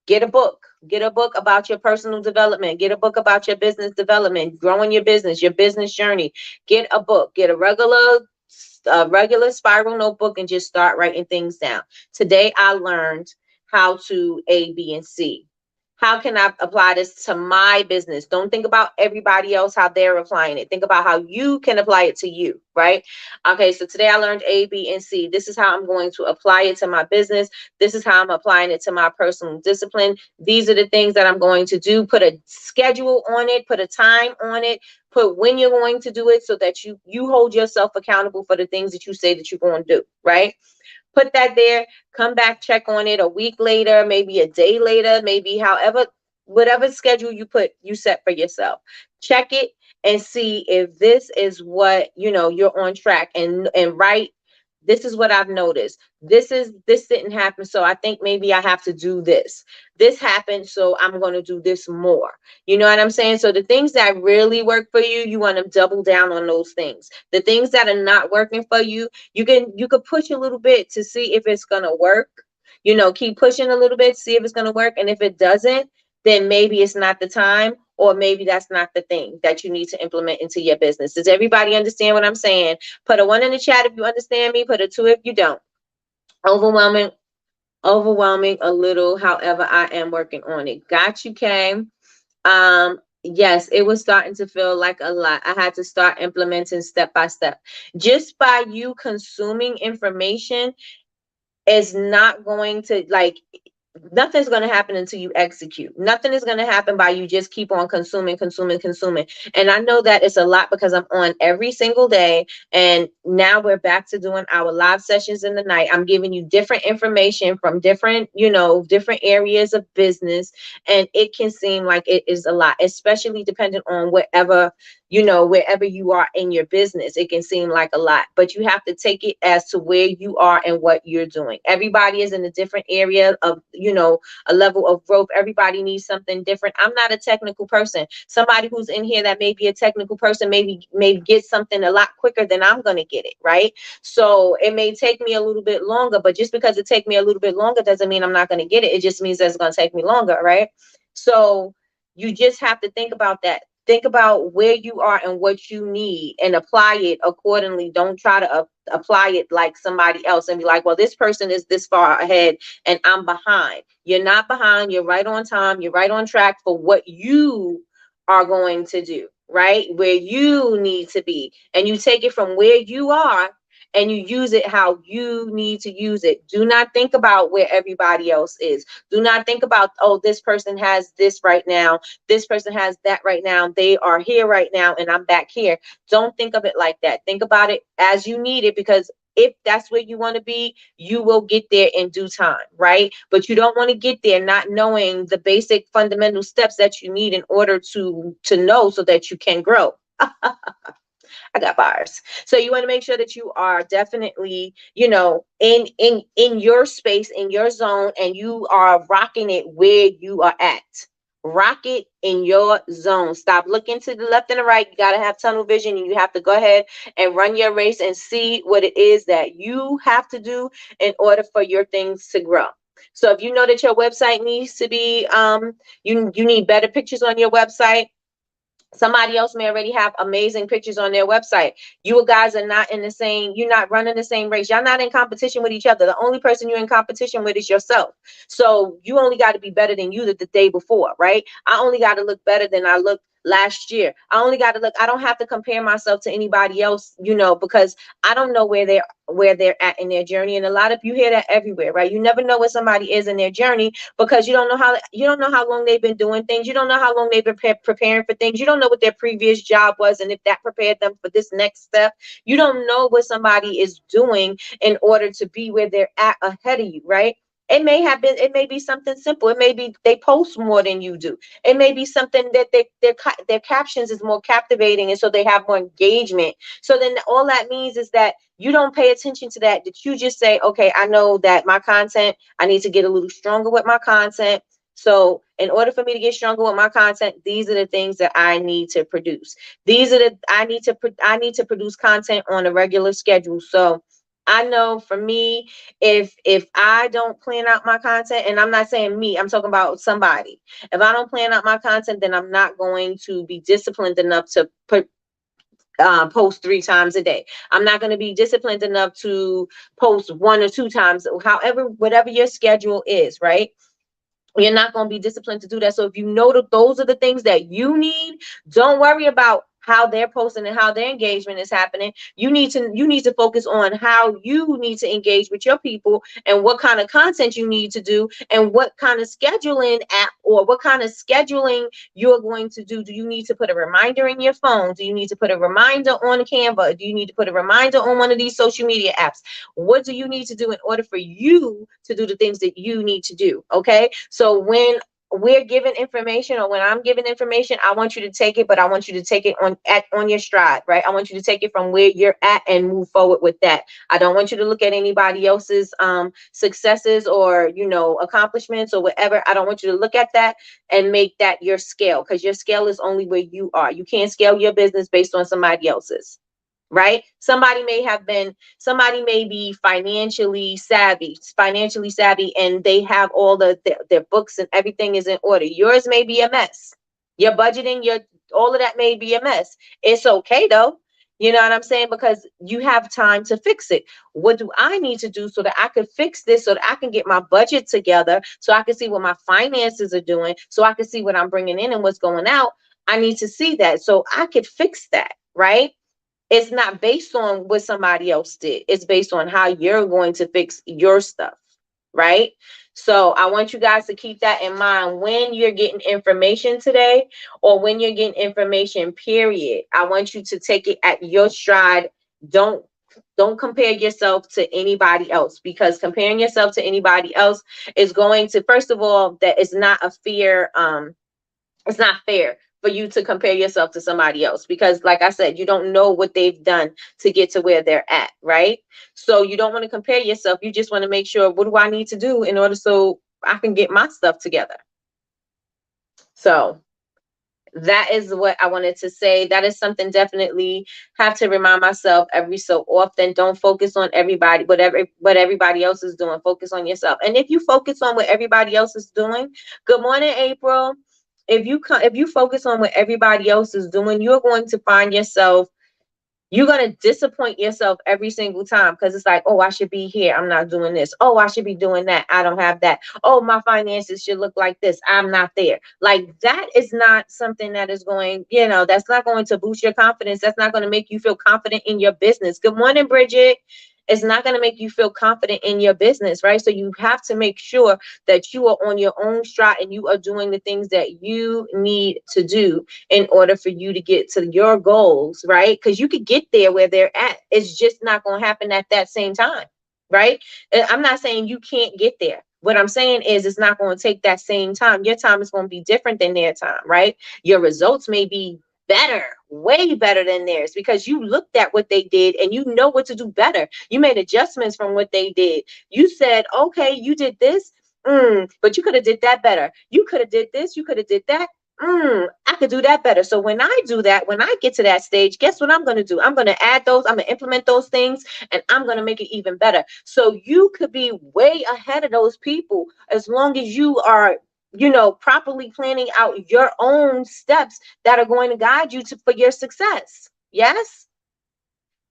Get a book. Get a book about your personal development. Get a book about your business development, growing your business journey. Get a book. Get a regular spiral notebook, and just start writing things down. Today, I learned how to A, B, and C. How can I apply this to my business? Don't think about everybody else, how they're applying it. Think about how you can apply it to you, right? Okay, so today I learned A, B, and C. This is how I'm going to apply it to my business. This is how I'm applying it to my personal discipline. These are the things that I'm going to do. Put a schedule on it, put a time on it, put when you're going to do it, so that you hold yourself accountable for the things that you say that you're going to do, right? Put that there, come back, check on it a week later, maybe a day later, maybe whatever schedule you set for yourself. Check it and see if this is what, you're on track, and write, this is what I've noticed. This didn't happen, so I think maybe I have to do this. This happened, so I'm going to do this more. You know what I'm saying? So the things that really work for you, you want to double down on those things. The things that are not working for you, you could push a little bit to see if it's going to work. Keep pushing a little bit, see if it's going to work. And if it doesn't, then maybe it's not the time, or maybe that's not the thing that you need to implement into your business. Does everybody understand what I'm saying? Put a 1 in the chat if you understand me. Put a 2 if you don't. Overwhelming a little. However, I am working on it. Got you, Kay. Yes, it was starting to feel like a lot. I had to start implementing step by step. Just by you consuming information is not going to, nothing's going to happen until you execute. Nothing is going to happen by you just keep on consuming. And I know that it's a lot, because I'm on every single day, and now we're back to doing our live sessions in the night. I'm giving you different information from different areas of business, and it can seem like it is a lot, especially depending on wherever you are in your business. It can seem like a lot, but you have to take it as to where you are and what you're doing. Everybody is in a different area of, a level of growth. Everybody needs something different. I'm not a technical person. Somebody who's in here that may be a technical person, maybe get something a lot quicker than I'm going to get it, right? So it may take me a little bit longer, but just because it takes me a little bit longer doesn't mean I'm not going to get it. It just means that it's going to take me longer, right? So you just have to think about that. Think about where you are and what you need, and apply it accordingly. Don't try to apply it like somebody else and be like, well, this person is this far ahead and I'm behind. You're not behind. You're right on time. You're right on track for what you are going to do, right? Where you need to be. And you take it from where you are and you use it how you need to use it. Do not think about where everybody else is. Do not think about, oh, this person has this right now. This person has that right now. They are here right now and I'm back here. Don't think of it like that. Think about it as you need it, because if that's where you want to be, you will get there in due time, right? But you don't want to get there not knowing the basic fundamental steps that you need in order to know, so that you can grow. I got bars. So you want to make sure that you are definitely, in your space, in your zone, and you are rocking it where you are at. Rock it in your zone. Stop looking to the left and the right. You got to have tunnel vision, and you have to go ahead and run your race and see what it is that you have to do in order for your things to grow. So if you know that your website needs to be, you need better pictures on your website, Somebody else may already have amazing pictures on their website. You guys are not in the same, you're not running the same race. Y'all not in competition with each other. The only person you're in competition with is yourself. So you only got to be better than you the day before, right? I only got to look better than I looked last year. I only got to look, I don't have to compare myself to anybody else, because I don't know where they're at in their journey. And a lot of you hear that everywhere, right? You never know where somebody is in their journey because you don't know how long they've been doing things. You don't know how long they've been preparing for things. You don't know what their previous job was and if that prepared them for this next step. You don't know what somebody is doing in order to be where they're at ahead of you, right? It may be something simple. It may be they post more than you do. It may be something that their captions is more captivating, and so they have more engagement. So then all that means is that you don't pay attention to that. That you just say, okay, I know that my content, I need to get a little stronger with my content. So in order for me to get stronger with my content, these are the things that I need to produce. I need to produce content on a regular schedule. So I know for me, if I don't plan out my content, and I'm not saying me, I'm talking about somebody. If I don't plan out my content, then I'm not going to be disciplined enough to post 3 times a day. I'm not going to be disciplined enough to post 1 or 2 times, however, whatever your schedule is, right? You're not going to be disciplined to do that. So if you know that those are the things that you need, don't worry about how they're posting and how their engagement is happening. You need to focus on how you need to engage with your people and what kind of content you need to do and what kind of scheduling app or what kind of scheduling you're going to do. Do you need to put a reminder in your phone? Do you need to put a reminder on Canva? Do you need to put a reminder on one of these social media apps? What do you need to do in order for you to do the things that you need to do? Okay. So when we're given information or when I'm giving information, I want you to take it, but I want you to take it on your stride, right? I want you to take it from where you're at and move forward with that. I don't want you to look at anybody else's successes or, accomplishments or whatever. I don't want you to look at that and make that your scale, because your scale is only where you are. You can't scale your business based on somebody else's. Right? Somebody may be financially savvy, and they have all their books and everything is in order. Yours may be a mess. Your budgeting, all of that may be a mess. It's okay though. You know what I'm saying? Because you have time to fix it. What do I need to do so that I could fix this, so that I can get my budget together, so I can see what my finances are doing, so I can see what I'm bringing in and what's going out? I need to see that so I could fix that, right? It's not based on what somebody else did. It's based on how you're going to fix your stuff, right? So I want you guys to keep that in mind when you're getting information today, or when you're getting information, period. I want you to take it at your stride. Don't compare yourself to anybody else, because comparing yourself to anybody else is going to, first of all, that is not a fair, it's not fair for you to compare yourself to somebody else, because like I said, you don't know what they've done to get to where they're at, right? So you don't want to compare yourself. You just want to make sure, what do I need to do in order so I can get my stuff together? So that is what I wanted to say. That is something definitely have to remind myself every so often. Don't focus on everybody, what everybody else is doing. Focus on yourself. And if you focus on what everybody else is doing, good morning, April. If you focus on what everybody else is doing, you're going to find yourself, you're going to disappoint yourself every single time, because it's like, oh, I should be here, I'm not doing this. Oh, I should be doing that, I don't have that. Oh, my finances should look like this, I'm not there. Like, that is not something that is going, that's not going to boost your confidence. That's not going to make you feel confident in your business. Good morning, Bridget. It's not going to make you feel confident in your business, right? So you have to make sure that you are on your own stride and you are doing the things that you need to do in order for you to get to your goals, right? Because you could get there where they're at. It's just not going to happen at that same time, right? I'm not saying you can't get there. What I'm saying is, it's not going to take that same time. Your time is going to be different than their time, right? Your results may be better, way better than theirs, because you looked at what they did and you know what to do better. You made adjustments from what they did. You said, okay, you did this, but you could have did that better. You could have did this, you could have did that. I could do that better. So when I do that, when I get to that stage, guess what I'm going to do? I'm going to add those, I'm going to implement those things, and I'm going to make it even better. So you could be way ahead of those people as long as you are properly planning out your own steps that are going to guide you for your success. Yes,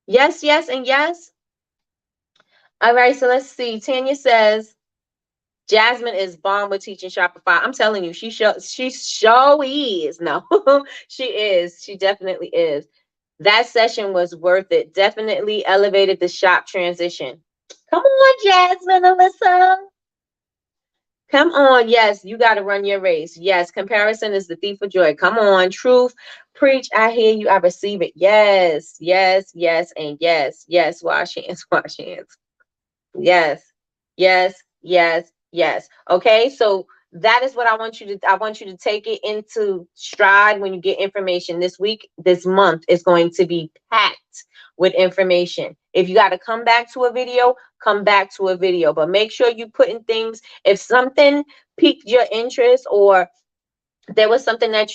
yes, yes, and yes. All right, so let's see. Tanya says Jasmine is bomb with teaching Shopify. I'm telling you, she sure is. No, she is. She definitely is. That session was worth it. Definitely elevated the shop transition. Come on, Jasmine, Alyssa. Come on. Yes, you got to run your race. Yes, comparison is the thief of joy. Come on. Truth. Preach. I hear you. I receive it. Yes, yes, yes, and yes. Yes, wash hands, wash hands. Yes, yes, yes, yes. Okay, so that is what I want you to take it into stride when you get information. This week, this month is going to be packed with information. If you got to come back to a video, come back to a video, but make sure you put in things. If something piqued your interest, or there was something that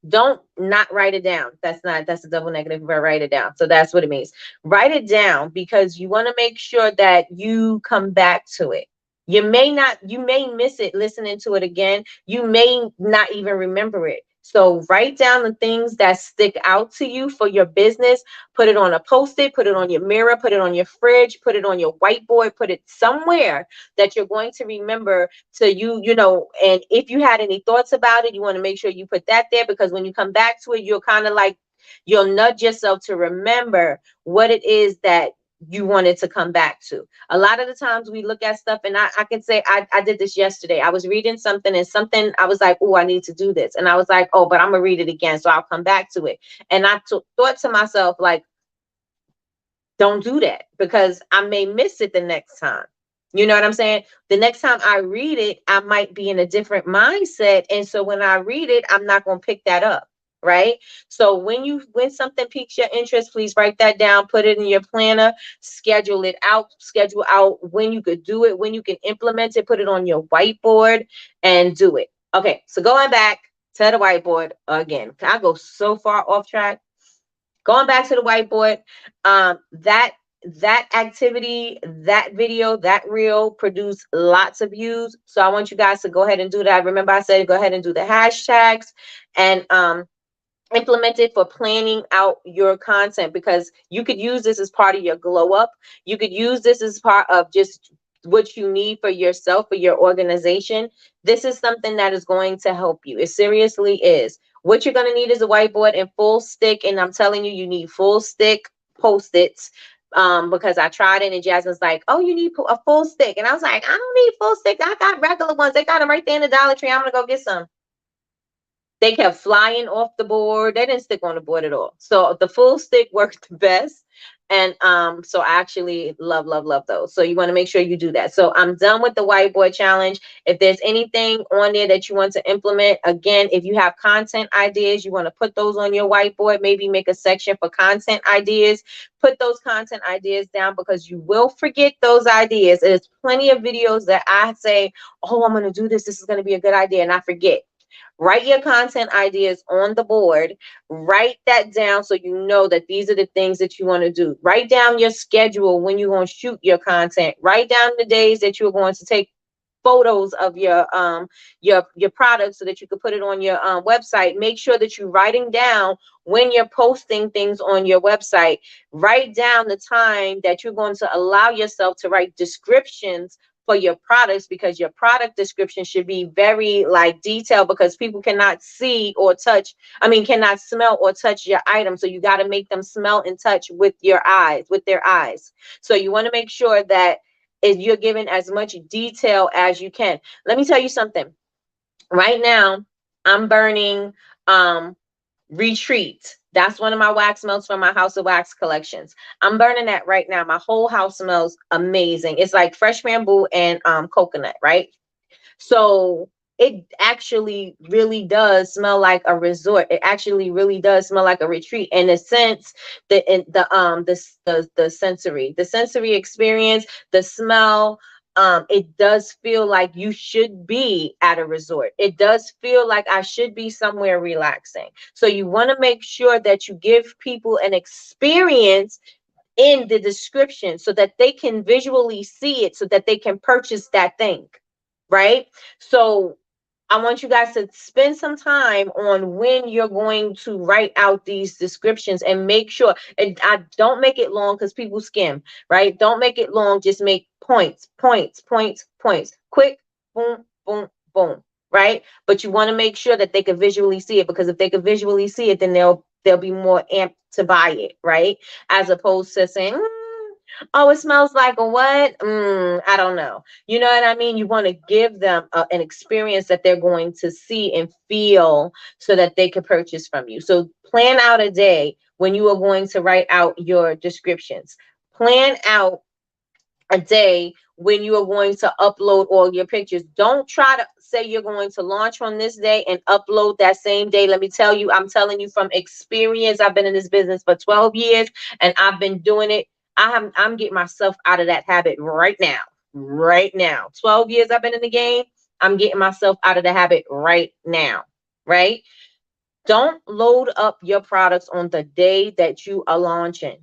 don't not write it down. That's a double negative, but write it down. So that's what it means. Write it down, because you want to make sure that you come back to it. You may miss it listening to it again. You may not even remember it. So write down the things that stick out to you for your business. Put it on a post-it, put it on your mirror, put it on your fridge, put it on your whiteboard, put it somewhere that you're going to remember. So and if you had any thoughts about it, you want to make sure you put that there, because when you come back to it, you'll kind of like, you'll nudge yourself to remember what it is that you wanted to come back to. A lot of the times we look at stuff, and I can say I did this yesterday. I was reading something, and something I was like, oh, I need to do this. And I was like, oh, but I'm gonna read it again, so I'll come back to it. And I thought to myself, like, don't do that, because I may miss it the next time. You know what I'm saying? The next time I read it, I might be in a different mindset. And so when I read it, I'm not going to pick that up. Right. So when something piques your interest, please write that down, put it in your planner, schedule out when you could do it, when you can implement it, put it on your whiteboard and do it. Okay. So going back to the whiteboard again, I go so far off track. Going back to the whiteboard, that activity, that video, that reel produced lots of views. So I want you guys to go ahead and do that. Remember, I said go ahead and do the hashtags and implement it for planning out your content, because you could use this as part of your glow up. You could use this as part of just what you need for yourself, for your organization. This is something that is going to help you. It seriously is. What you're going to need is a whiteboard and full stick. And I'm telling you, you need full stick Post-its. Because I tried it, and Jasmine's like, oh, you need a full stick. And I was like, I don't need full stick. I got regular ones. They got them right there in the Dollar Tree. I'm going to go get some. They kept flying off the board. They didn't stick on the board at all. So the full stick worked the best. And so I actually love those. So you want to make sure you do that. So I'm done with the whiteboard challenge. If there's anything on there that you want to implement, again, if you have content ideas, you want to put those on your whiteboard, maybe make a section for content ideas. Put those content ideas down, because you will forget those ideas. There's plenty of videos that I say, oh, I'm going to do this. This is going to be a good idea. And I forget. Write your content ideas on the board. Write that down so you know that these are the things that you want to do. Write down your schedule when you're going to shoot your content. Write down the days that you're going to take photos of your product, so that you can put it on your website. Make sure that you're writing down when you're posting things on your website. Write down the time that you're going to allow yourself to write descriptions for your products, because your product description should be very detailed, because people cannot see or touch, cannot smell or touch your item. So you got to make them smell and touch with their eyes. So you want to make sure that you're giving as much detail as you can. Let me tell you something. Right now, I'm burning Retreat. That's one of my wax melts from my House of Wax collections. I'm burning that right now. My whole house smells amazing. It's like fresh bamboo and coconut, right? So it actually really does smell like a resort. It actually really does smell like a retreat, in a sense. The sensory experience, the smell. It does feel like you should be at a resort. It does feel like I should be somewhere relaxing. So you want to make sure that you give people an experience in the description, so that they can visually see it, so that they can purchase that thing. Right? So I want you guys to spend some time on when you're going to write out these descriptions and make sure, and I don't make it long because people skim, right? Don't make it long. Just make points, points, points, points. Quick, boom, boom, boom, right? But you want to make sure that they can visually see it, because if they can visually see it, then they'll be more amped to buy it, right? As opposed to saying, oh, it smells like a what? I don't know. You know what I mean? You want to give them an experience that they're going to see and feel so that they can purchase from you. So plan out a day when you are going to write out your descriptions. Plan out a day when you are going to upload all your pictures. Don't try to say you're going to launch on this day and upload that same day. Let me tell you, I'm telling you from experience. I've been in this business for 12 years and I've been doing it. I'm getting myself out of that habit right now. Right now. 12 years I've been in the game. I'm getting myself out of the habit right now. Right? Don't load up your products on the day that you are launching.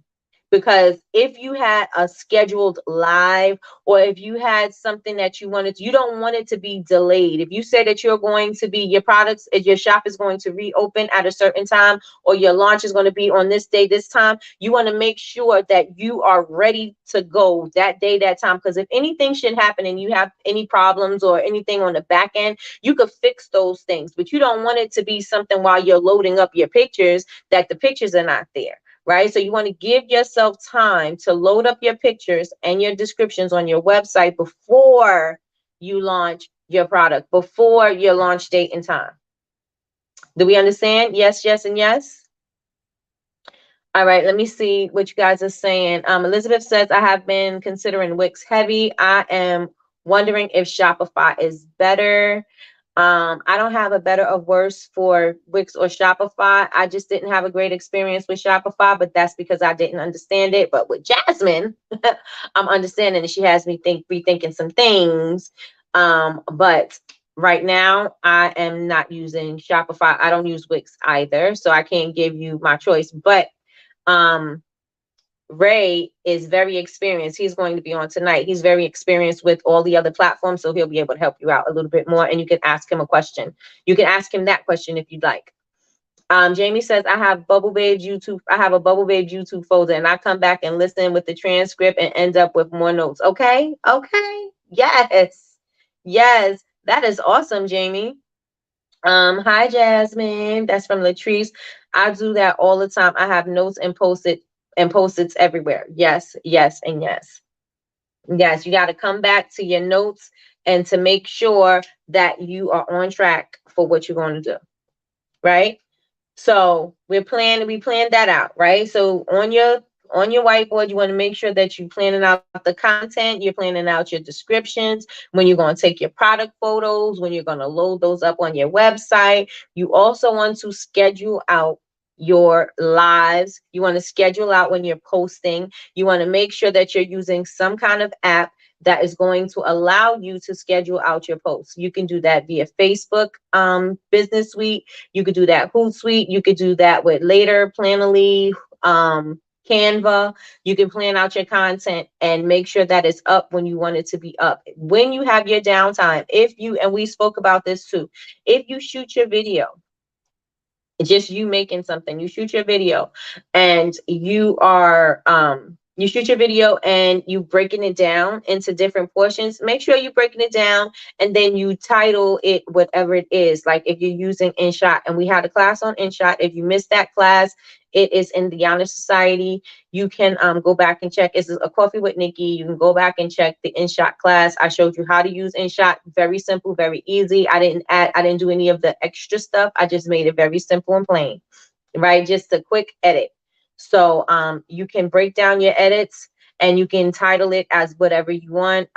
Because if you had a scheduled live, or if you had something that you wanted, you don't want it to be delayed. If you say that you're going to be, your products, if your shop is going to reopen at a certain time, or your launch is going to be on this day, this time, you want to make sure that you are ready to go that day, that time. Because if anything should happen and you have any problems or anything on the back end, you could fix those things. But you don't want it to be something while you're loading up your pictures that the pictures are not there. Right? So you want to give yourself time to load up your pictures and your descriptions on your website before you launch your product, before your launch date and time. Do we understand? Yes, yes, and yes. All right, let me see what you guys are saying. Elizabeth says, I have been considering Wix heavy. I am wondering if Shopify is better. I don't have a better or worse for Wix or Shopify. I just didn't have a great experience with Shopify, but that's because I didn't understand it. But with Jasmine, I'm understanding, and she has me rethinking some things. But right now, I am not using Shopify. I don't use Wix either, so I can't give you my choice. But Ray is very experienced. He's going to be on tonight. He's very experienced with all the other platforms, so he'll be able to help you out a little bit more, and you can ask him a question. You can ask him that question if you'd like. Jamie says, I have a Bubble Babes YouTube folder, and I come back and listen with the transcript and end up with more notes. Okay. Yes. That is awesome, Jamie. Hi, Jasmine. That's from Latrice. I do that all the time. I have notes and post-its everywhere. Yes, and yes. Yes, you got to come back to your notes and to make sure that you are on track for what you're going to do. Right? So we planned that out, right? So on your whiteboard, you want to make sure that you're planning out the content, you're planning out your descriptions, when you're going to take your product photos, when you're going to load those up on your website. You also want to schedule out your lives. You want to schedule out when you're posting. You want to make sure that you're using some kind of app that is going to allow you to schedule out your posts. You can do that via Facebook Business Suite. You could do that Hootsuite. You could do that with Later, Planoly, Canva. You can plan out your content and make sure that it's up when you want it to be up. When you have your downtime, and we spoke about this too, if you shoot your video, just you making something, you shoot your video and you shoot your video and you breaking it down into different portions. Make sure you're breaking it down and then you title it whatever it is. Like if you're using InShot, and we had a class on InShot. If you missed that class, it is in the Honor Society. You can go back and check. It's a Coffee with Nikki. You can go back and check the InShot class. I showed you how to use InShot. Very simple, very easy. I didn't do any of the extra stuff. I just made it very simple and plain, right? Just a quick edit. So you can break down your edits and you can title it as whatever you want.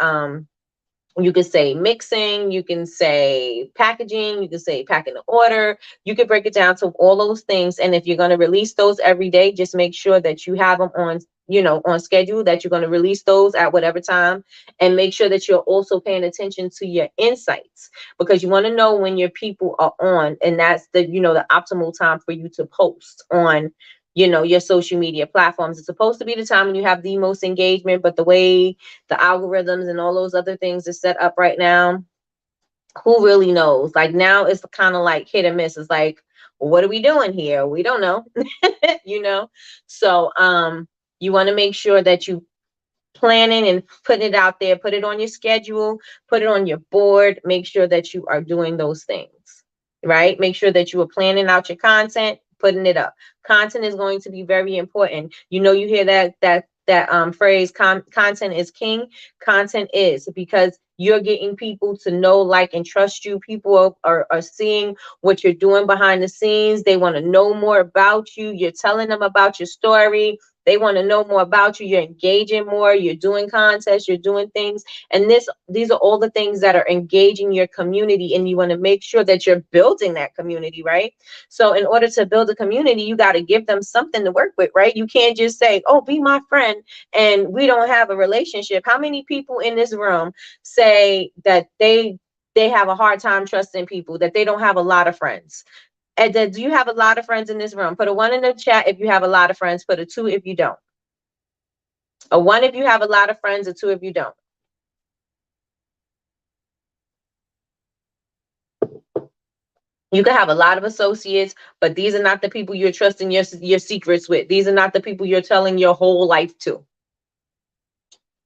You could say mixing, you can say packaging, you can say packing the order. You could break it down to all those things. And if you're going to release those every day, just make sure that you have them on schedule, that you're going to release those at whatever time, and make sure that you're also paying attention to your insights, because you want to know when your people are on, and that's the optimal time for you to post on your social media platforms. It's supposed to be the time when you have the most engagement, but the way the algorithms and all those other things are set up right now, who really knows? Like now it's kind of like hit and miss. It's like, well, what are we doing here? We don't know. you know? So you want to make sure that you planning and putting it out there, put it on your schedule, put it on your board, make sure that you are doing those things, right? Make sure that you are planning out your content, putting it up. Content is going to be very important. You know, you hear that phrase, content is king. Content is, because you're getting people to know, like, and trust you. People are seeing what you're doing behind the scenes. They want to know more about you. You're telling them about your story. They want to know more about you. You're engaging more. You're doing contests. You're doing things. And these are all the things that are engaging your community. And you want to make sure that you're building that community, right? So in order to build a community, you got to give them something to work with, right? You can't just say, oh, be my friend, and we don't have a relationship. How many people in this room say that they have a hard time trusting people, that they don't have a lot of friends? And do you have a lot of friends in this room? Put a 1 in the chat if you have a lot of friends. Put a 2 if you don't. A 1 if you have a lot of friends, a 2 if you don't. You can have a lot of associates, but these are not the people you're trusting your secrets with. These are not the people you're telling your whole life to.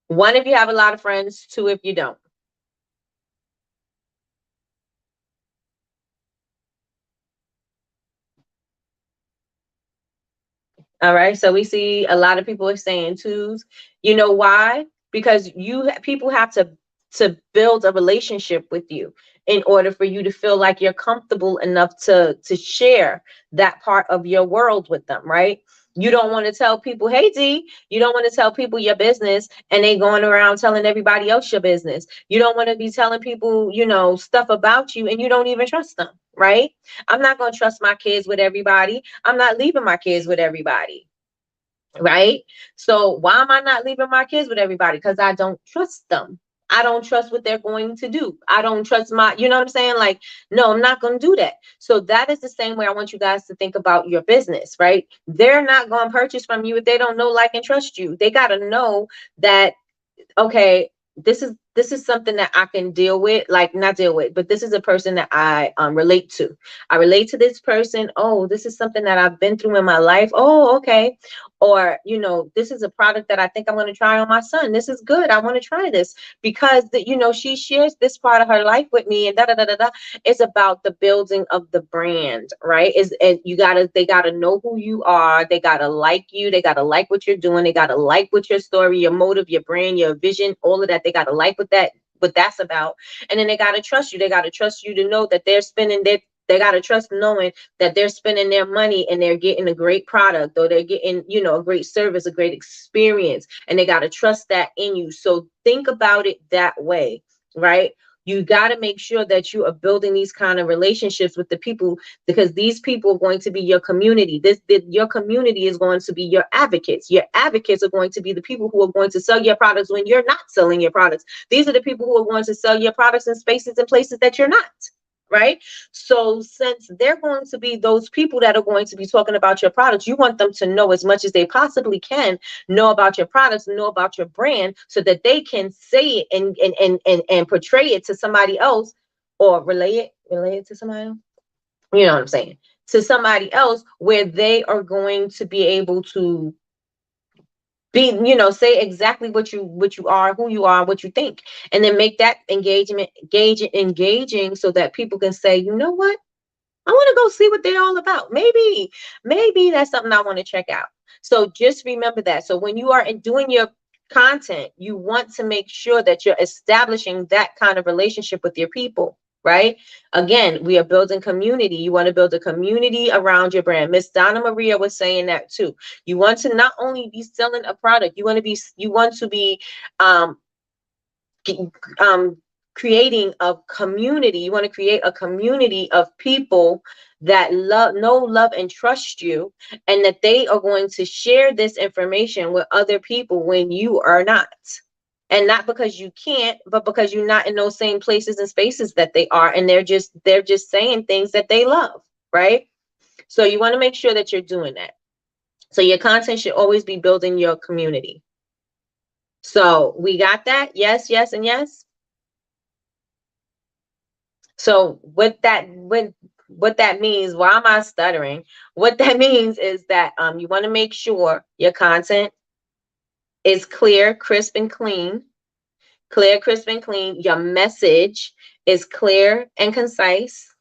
1 if you have a lot of friends, 2 if you don't. All right, so we see a lot of people are saying 2s. You know why? Because people have to build a relationship with you in order for you to feel like you're comfortable enough to share that part of your world with them, right? You don't want to tell people, hey D, you don't want to tell people your business and they going around telling everybody else your business. You don't want to be telling people, you know, stuff about you and you don't even trust them, right? I'm not going to trust my kids with everybody. I'm not leaving my kids with everybody. Right? So why am I not leaving my kids with everybody? Because I don't trust them. I don't trust what they're going to do. I don't trust you know what I'm saying? Like, no, I'm not going to do that. So that is the same way I want you guys to think about your business, right? They're not going to purchase from you if they don't know, like, and trust you. They got to know that, okay, this is something that I can deal with, like, not deal with, but this is a person that I relate to. I relate to this person. Oh, this is something that I've been through in my life. Oh, okay. Or, you know, this is a product that I think I'm going to try on my son. This is good. I want to try this because you know, she shares this part of her life with me, and da da da da da. It's about the building of the brand, right? And they gotta know who you are. They gotta like you. They gotta like what you're doing. They gotta like what your story, your motive, your brand, your vision, all of that. They gotta like what that's about. And then they gotta trust you. They gotta trust you to know that they got to trust knowing that they're spending their money and they're getting a great product, or they're getting, you know, a great service, a great experience, and they got to trust that in you. So think about it that way, right? You got to make sure that you are building these kind of relationships with the people, because these people are going to be your community. Your community is going to be your advocates. Your advocates are going to be the people who are going to sell your products when you're not selling your products. These are the people who are going to sell your products in spaces and places that you're not. Right? So since they're going to be those people that are going to be talking about your products, you want them to know as much as they possibly can, know about your products, know about your brand, so that they can say it and portray it to somebody else, or relay it to somebody else. You know what I'm saying? To somebody else, where they are going to be able to be, you know, say exactly what you are, who you are, what you think, and then make that engaging, so that people can say, you know what, I want to go see what they're all about. Maybe that's something I want to check out. So just remember that. So when you are doing your content, you want to make sure that you're establishing that kind of relationship with your people, right? Again, we are building community. You want to build a community around your brand. Miss Donna Maria was saying that too. You want to not only be selling a product, you want to be um, um, creating a community. You want to create a community of people that know, love, and trust you, and that they are going to share this information with other people when you are not. And not because you can't, but because you're not in those same places and spaces that they are, and they're just saying things that they love, right? So you want to make sure that you're doing that. So your content should always be building your community. So we got that. Yes, yes, and yes. So what that means, why am I stuttering? What that means is that you want to make sure your content is clear, crisp, and clean. Clear, crisp, and clean. Your message is clear and concise.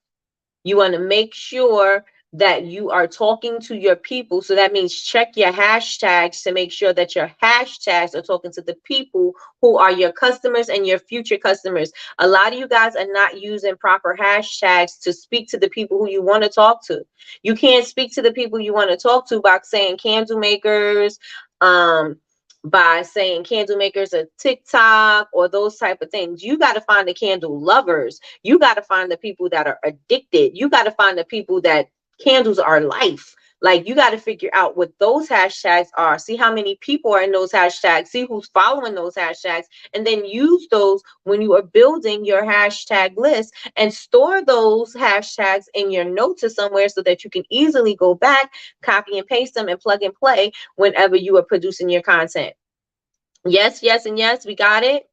You want to make sure that you are talking to your people. So that means check your hashtags to make sure that your hashtags are talking to the people who are your customers and your future customers. A lot of you guys are not using proper hashtags to speak to the people who you want to talk to. You can't speak to the people you want to talk to by saying candle makers, by saying candle makers are TikTok or those type of things. You got to find the candle lovers. You got to find the people that are addicted. You got to find the people that candles are life. Like, you got to figure out what those hashtags are. See how many people are in those hashtags. See who's following those hashtags. And then use those when you are building your hashtag list, and store those hashtags in your notes or somewhere so that you can easily go back, copy and paste them, and plug and play whenever you are producing your content. Yes, yes, and yes. We got it.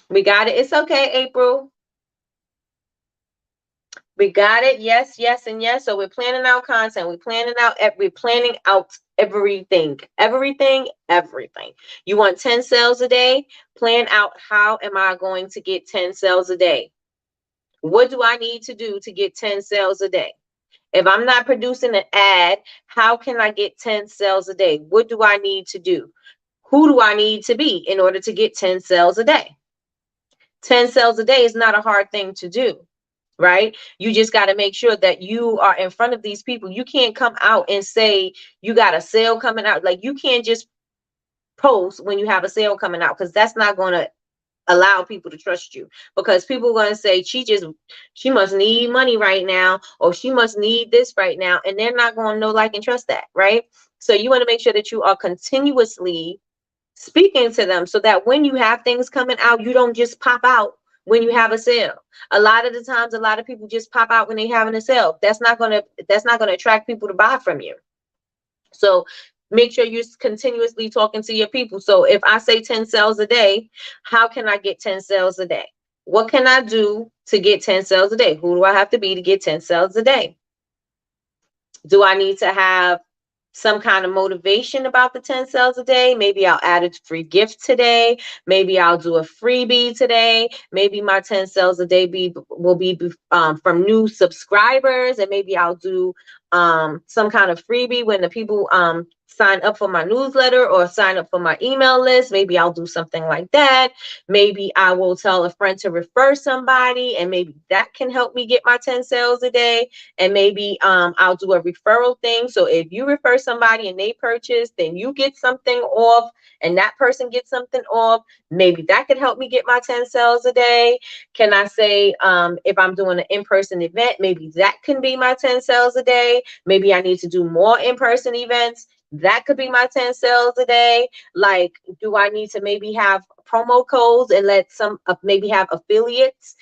We got it. It's okay, April. We got it. Yes, yes, and yes. So we're planning out content. We're planning out everything. Everything. You want 10 sales a day? Plan out, how am I going to get 10 sales a day? What do I need to do to get 10 sales a day? If I'm not producing an ad, how can I get 10 sales a day? What do I need to do? Who do I need to be in order to get 10 sales a day? 10 sales a day is not a hard thing to do, right? You just got to make sure that you are in front of these people. You can't come out and say you got a sale coming out. Like, you can't just post when you have a sale coming out, because that's not going to allow people to trust you, because people are going to say she must need money right now, or she must need this right now, and they're not going to know, like, and trust that, right? So you want to make sure that you are continuously speaking to them, so that when you have things coming out, you don't just pop out when you have a sale. A lot of the times, a lot of people just pop out when they're having a sale. That's not going to attract people to buy from you. So make sure you're continuously talking to your people. So if I say 10 sales a day, how can I get 10 sales a day? What can I do to get 10 sales a day? Who do I have to be to get 10 sales a day? Do I need to have some kind of motivation about the 10 sales a day? Maybe I'll add a free gift today. Maybe I'll do a freebie today. Maybe my 10 sales a day will be from new subscribers, and maybe I'll do some kind of freebie when the people sign up for my newsletter or sign up for my email list. Maybe I'll do something like that. Maybe I will tell a friend to refer somebody, and maybe that can help me get my 10 sales a day. And maybe I'll do a referral thing. So if you refer somebody and they purchase, then you get something off, and that person gets something off. Maybe that could help me get my 10 sales a day. Can I say, if I'm doing an in-person event, maybe that can be my 10 sales a day. Maybe I need to do more in-person events. That could be my 10 sales a day. Like, do I need to maybe have promo codes and let some maybe have affiliates?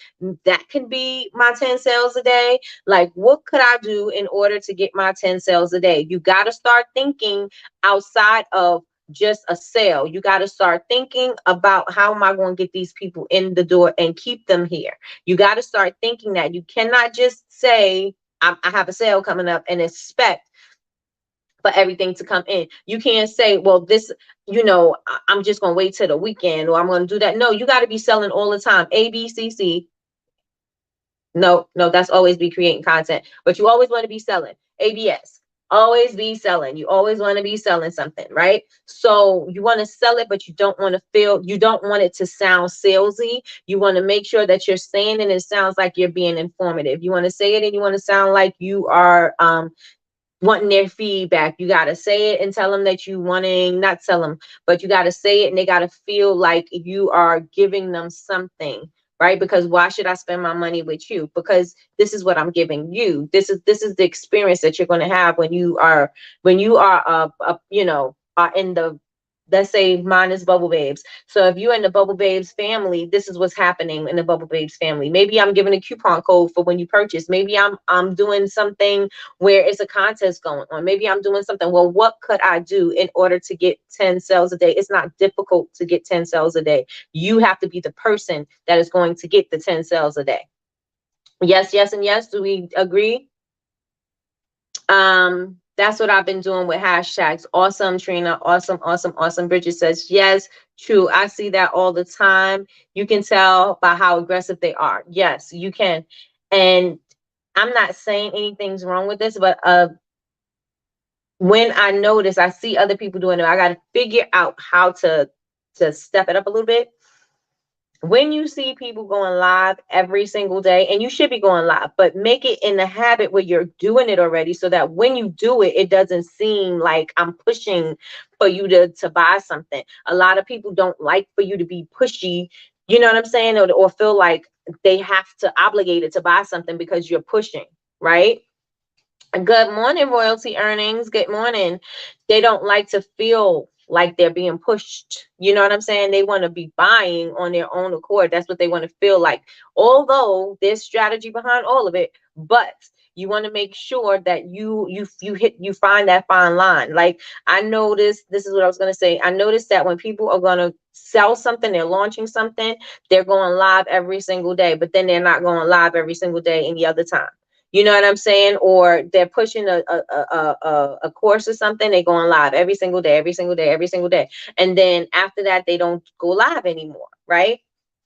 That can be my 10 sales a day. Like, what could I do in order to get my 10 sales a day? You got to start thinking outside of just a sale. You got to start thinking about, how am I going to get these people in the door and keep them here? You got to start thinking that. You cannot just say, I have a sale coming up, and expect for everything to come in. You can't say, well, this, I'm just going to wait till the weekend, or I'm going to do that. No, you got to be selling all the time. ABCC. No, that's always be creating content, but you always want to be selling. ABS. Always be selling. You always want to be selling something, right? So you want to sell it, but you don't want it to sound salesy. You want to make sure that you're saying it, and it sounds like you're being informative. You want to say it, and you want to sound like you are wanting their feedback. You got to say it and tell them that you wanting, not tell them, but you got to say it, and they got to feel like you are giving them something, right? Because why should I spend my money with you? Because this is what I'm giving you. This is the experience that you're going to have when you are are in the let's say mine is Bubble Babes. So if you're in the Bubble Babes family, this is what's happening in the Bubble Babes family. Maybe I'm giving a coupon code for when you purchase. Maybe I'm doing something where it's a contest going on. Maybe I'm doing something. Well, what could I do in order to get 10 sales a day? It's not difficult to get 10 sales a day. You have to be the person that is going to get the 10 sales a day. Yes, yes, and yes. Do we agree? That's what I've been doing with hashtags. Awesome, Trina. Awesome, awesome, awesome. Bridget says, yes, true. I see that all the time. You can tell by how aggressive they are. Yes, you can. And I'm not saying anything's wrong with this, but when I notice, I see other people doing it, I got to figure out how to step it up a little bit. When you see people going live every single day, and you should be going live, but make it in the habit where you're doing it already, so that when you do it, it doesn't seem like I'm pushing for you to buy something. A lot of people don't like for you to be pushy, you know what I'm saying, or feel like they have to obligate it to buy something because you're pushing, right? Good morning, royalty earnings. Good morning. They don't like to feel like they're being pushed. You know what I'm saying? They want to be buying on their own accord. That's what they want to feel like. Although there's strategy behind all of it, but you want to make sure that you find that fine line. Like, I noticed, this is what I was going to say. I noticed that when people are going to sell something, they're launching something, they're going live every single day, but then they're not going live every single day any other time. You know what I'm saying? Or they're pushing a course or something. They're going live every single day, every single day, every single day. And then after that, they don't go live anymore, right?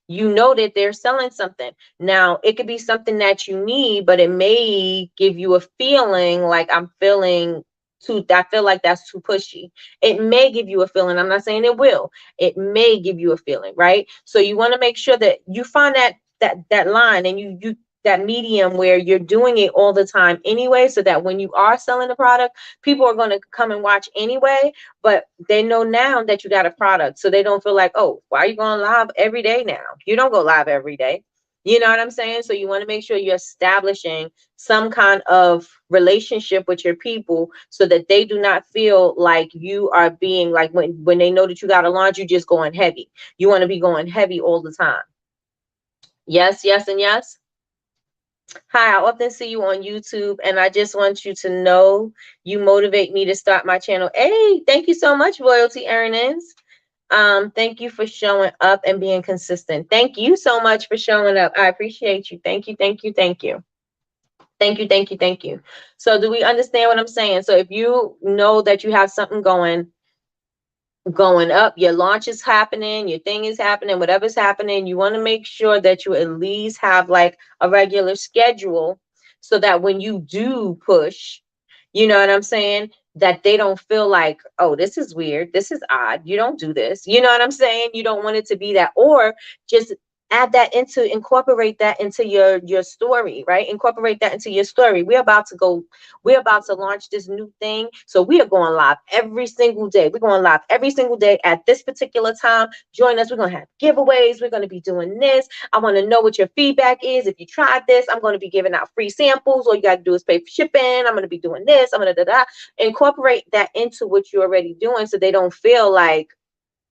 You know that they're selling something. Now, it could be something that you need, but it may give you a feeling like I feel like that's too pushy. It may give you a feeling. I'm not saying it will. It may give you a feeling, right? So you want to make sure that you find that line, and you that medium where you're doing it all the time anyway, so that when you are selling the product, people are going to come and watch anyway, but they know now that you got a product, so they don't feel like, oh, why are you going live every day now? You don't go live every day. You know what I'm saying? So you want to make sure you're establishing some kind of relationship with your people, so that they do not feel like you are being like, when they know that you got a launch, you just going heavy. You want to be going heavy all the time. Yes, yes, and yes. Hi, I often see you on YouTube, and I just want you to know you motivate me to start my channel. Hey, thank you so much, Royalty Earnings. Thank you for showing up and being consistent. Thank you so much for showing up. I appreciate you. Thank you, thank you, thank you. Thank you, thank you, thank you. So do we understand what I'm saying? So if you know that you have something going up, your launch is happening, your thing is happening, whatever's happening, you want to make sure that you at least have like a regular schedule, so that when you do push, you know what I'm saying, that they don't feel like, oh, this is weird, this is odd, you don't do this. You know what I'm saying? You don't want it to be that. Or just incorporate that into your story, right? Incorporate that into your story. We're about to launch this new thing, so we are going live every single day. We're going live every single day at this particular time. Join us. We're going to have giveaways. We're going to be doing this. I want to know what your feedback is. If you tried this, I'm going to be giving out free samples. All you got to do is pay for shipping. I'm going to be doing this. I'm going to incorporate that into what you're already doing, so they don't feel like,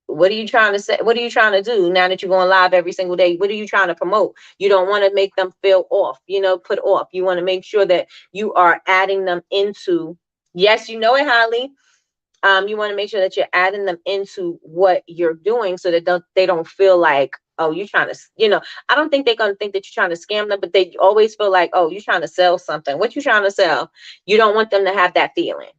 what are you trying to say? What are you trying to do now that you're going live every single day? What are you trying to promote? You don't want to make them feel off, put off. You want to make sure that you are adding them into, yes, you know it, Holly. You want to make sure that you're adding them into what you're doing, so that they don't feel like, oh, you're trying to, I don't think they're going to think that you're trying to scam them, but they always feel like, oh, you're trying to sell something. What you trying to sell? You don't want them to have that feeling.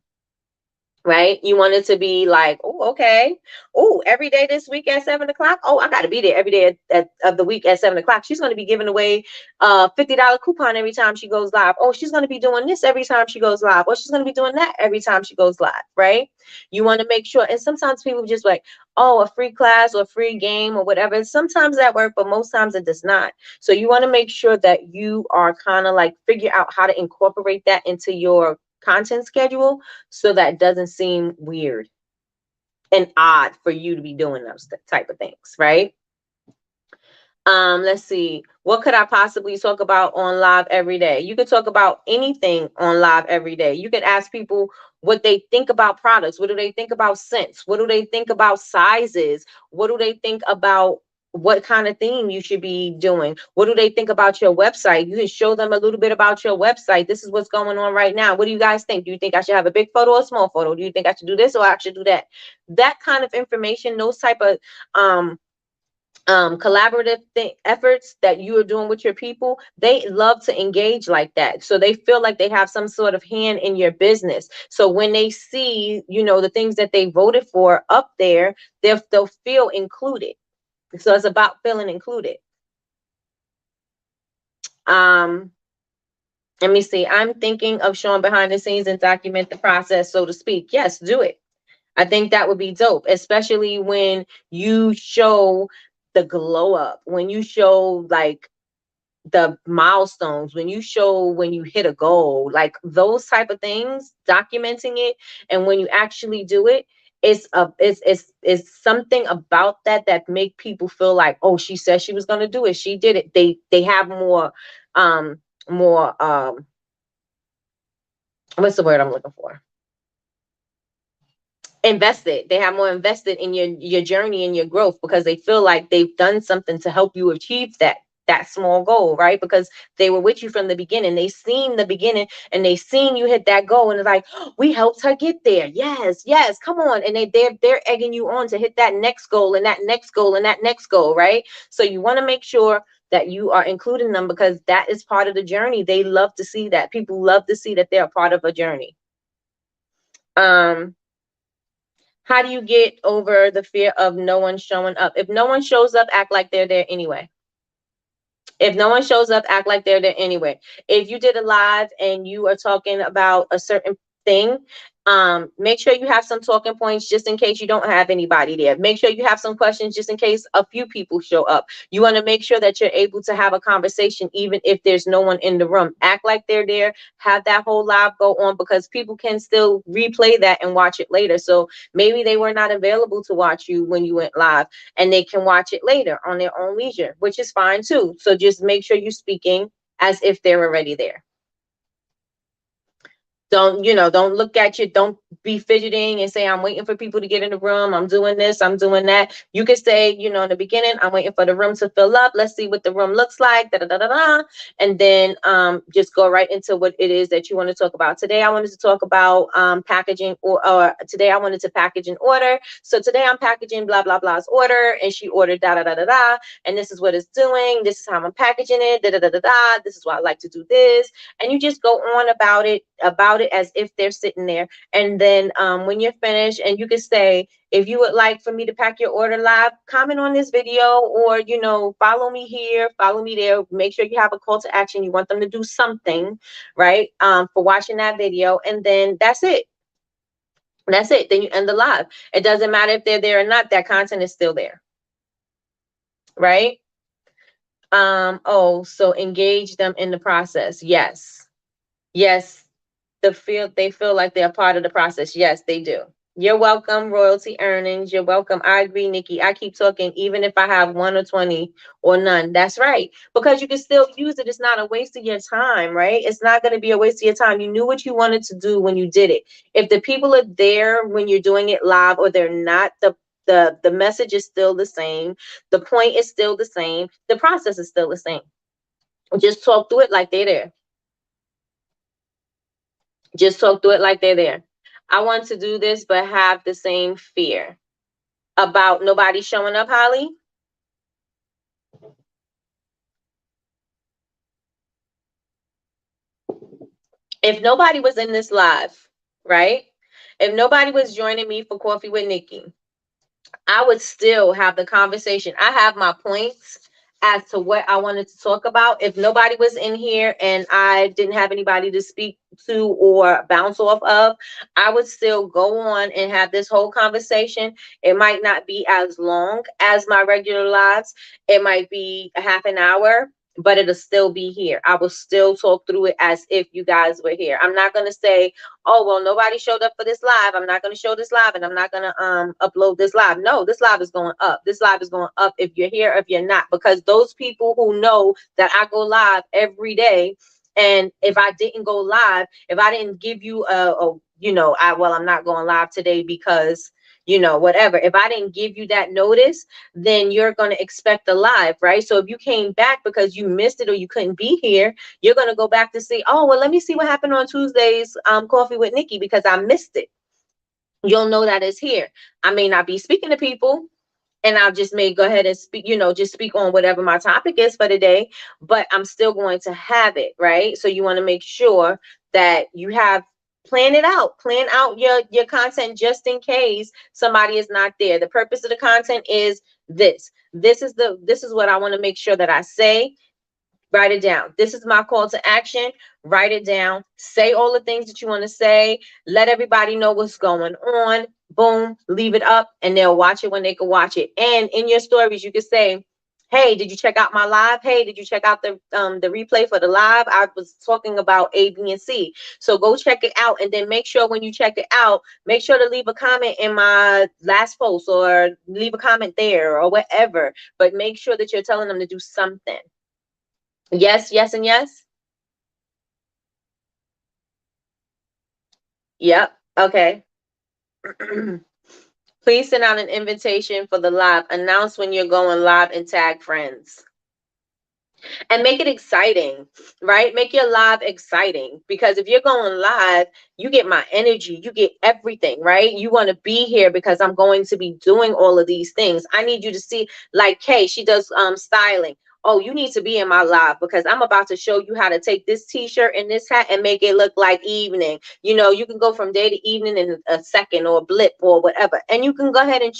Right? You want it to be like, oh, okay. Oh, every day this week at 7 o'clock. Oh, I got to be there every day of the week at 7 o'clock. She's going to be giving away $50 coupon every time she goes live. Oh, she's going to be doing this every time she goes live. Or she's going to be doing that every time she goes live. Right? You want to make sure. And sometimes people just like, oh, a free class or a free game or whatever. Sometimes that works, but most times it does not. So you want to make sure that you are kind of like figure out how to incorporate that into your content schedule, so that doesn't seem weird and odd for you to be doing those type of things, right? Let's see. What could I possibly talk about on live every day? You could talk about anything on live every day. You could ask people what they think about products. What do they think about scents? What do they think about sizes? What do they think about what kind of theme you should be doing? What do they think about your website? You can show them a little bit about your website. This is what's going on right now. What do you guys think? Do you think I should have a big photo or a small photo? Do you think I should do this or I should do that? That kind of information, those type of collaborative efforts that you are doing with your people, they love to engage like that. So they feel like they have some sort of hand in your business. So when they see, the things that they voted for up there, they'll feel included. So it's about feeling included. Um, Let me see. I'm thinking of showing behind the scenes and document the process, so to speak. Yes, do it. I think that would be dope, especially when you show the glow up, when you show like the milestones, when you show when you hit a goal, like those type of things, documenting it. And when you actually do it, it's something about that make people feel like, oh, she said she was going to do it, she did it. They have um more what's the word I'm looking for, invested. They have more invested in your journey and your growth, because they feel like they've done something to help you achieve that small goal, right? Because they were with you from the beginning. They seen the beginning and they seen you hit that goal, and it's like, oh, we helped her get there. Yes, yes, come on. And they're egging you on to hit that next goal and that next goal and that next goal, right? So you want to make sure that you are including them, because that is part of the journey. They love to see that. People love to see that they're a part of a journey. How do you get over the fear of no one showing up? If no one shows up, act like they're there anyway. If no one shows up, act like they're there anyway. If you did a live and you are talking about a certain thing, make sure you have some talking points just in case you don't have anybody there. Make sure you have some questions just in case a few people show up. You want to make sure that you're able to have a conversation even if there's no one in the room. Act like they're there. Have that whole live go on, because people can still replay that and watch it later. So maybe they were not available to watch you when you went live, and they can watch it later on their own leisure, which is fine too. So just make sure you're speaking as if they're already there. Don't look at you. Don't be fidgeting and say, I'm waiting for people to get in the room. I'm doing this, I'm doing that. You could say, in the beginning, I'm waiting for the room to fill up. Let's see what the room looks like. Da, da, da, da, da. And then just go right into what it is that you want to talk about. Today, I wanted to talk about packaging, or today I wanted to package an order. So today I'm packaging blah, blah, blah's order. And she ordered da, da, da, da, da. And this is what it's doing. This is how I'm packaging it. Da, da, da, da, da. This is why I like to do this. And you just go on about it as if they're sitting there. And then when you're finished, and you can say, if you would like for me to pack your order live, comment on this video, or follow me here, follow me there. Make sure you have a call to action. You want them to do something, right, for watching that video. And then that's it. Then you end the live. It doesn't matter if they're there or not. That content is still there, right? So engage them in the process. Yes. They feel like they're part of the process. Yes, they do. You're welcome, Royalty Earnings. You're welcome. I agree, Nikki. I keep talking even if I have 1 or 20 or none. That's right. Because you can still use it. It's not a waste of your time, right? It's not going to be a waste of your time. You knew what you wanted to do when you did it. If the people are there when you're doing it live, or they're not, the message is still the same. The point is still the same. The process is still the same. Just talk through it like they're there. Just talk through it like they're there. I want to do this, but have the same fear about nobody showing up, Holly. If nobody was in this live, right? If nobody was joining me for Coffee with Nikki, I would still have the conversation. I have my points as to what I wanted to talk about. If nobody was in here and I didn't have anybody to speak to or bounce off of, I would still go on and have this whole conversation. It might not be as long as my regular lives. It might be a half an hour. but it'll still be here. I will still talk through it as if you guys were here. I'm not going to say, oh, well, nobody showed up for this live. I'm not going to show this live, and I'm not going to upload this live. No, this live is going up. This live is going up if you're here, if you're not, because those people who know that I go live every day, and if I didn't go live, if I didn't give you I'm not going live today because, whatever. If I didn't give you that notice, then you're going to expect a live, right? So if you came back because you missed it or you couldn't be here, you're going to go back to say, oh, well, let me see what happened on Tuesday's Coffee with Nikki because I missed it. You'll know that it's here. I may not be speaking to people, and I'll just may go ahead and speak, just speak on whatever my topic is for the day, but I'm still going to have it, right? So you want to make sure that you have plan out your content just in case somebody is not there. The purpose of the content is this is what I want to make sure that I say. Write it down. This is my call to action. Write it down. Say all the things that you want to say. Let everybody know what's going on. Boom, leave it up, and they'll watch it when they can watch it. And in your stories, you can say, hey, did you check out my live? Hey, did you check out the replay for the live? I was talking about A, B, and C. So go check it out, and then make sure when you check it out, make sure to leave a comment in my last post or leave a comment there or whatever. But make sure that you're telling them to do something. Yes, yes, and yes. Yep. Okay. Please send out an invitation for the live. Announce when you're going live and tag friends. And make it exciting, right? Make your live exciting, because if you're going live, you get my energy, you get everything, right? You want to be here because I'm going to be doing all of these things. I need you to see, like Kay, she does styling. Oh, you need to be in my live because I'm about to show you how to take this t-shirt and this hat and make it look like evening. You can go from day to evening in a second or a blip or whatever. And you can go ahead and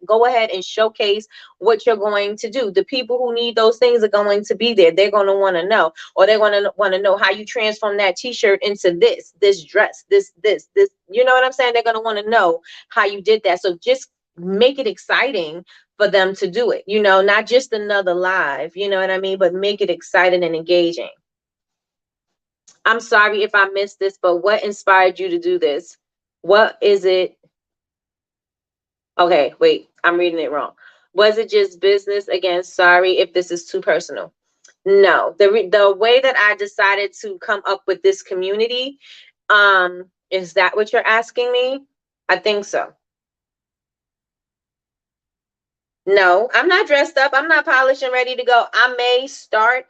go ahead and showcase what you're going to do. The people who need those things are going to be there. They're going to want to know, or they're going to want to know how you transform that t-shirt into this dress, this. You know what I'm saying? They're going to want to know how you did that. So just make it exciting for them to do it, not just another live, you know what I mean? But make it exciting and engaging. I'm sorry if I missed this, but what inspired you to do this? What is it? Okay, wait, I'm reading it wrong. Was it just business? Again, sorry if this is too personal. No, the way that I decided to come up with this community, is that what you're asking me? I think so. No, I'm not dressed up. I'm not polished and ready to go. I may start,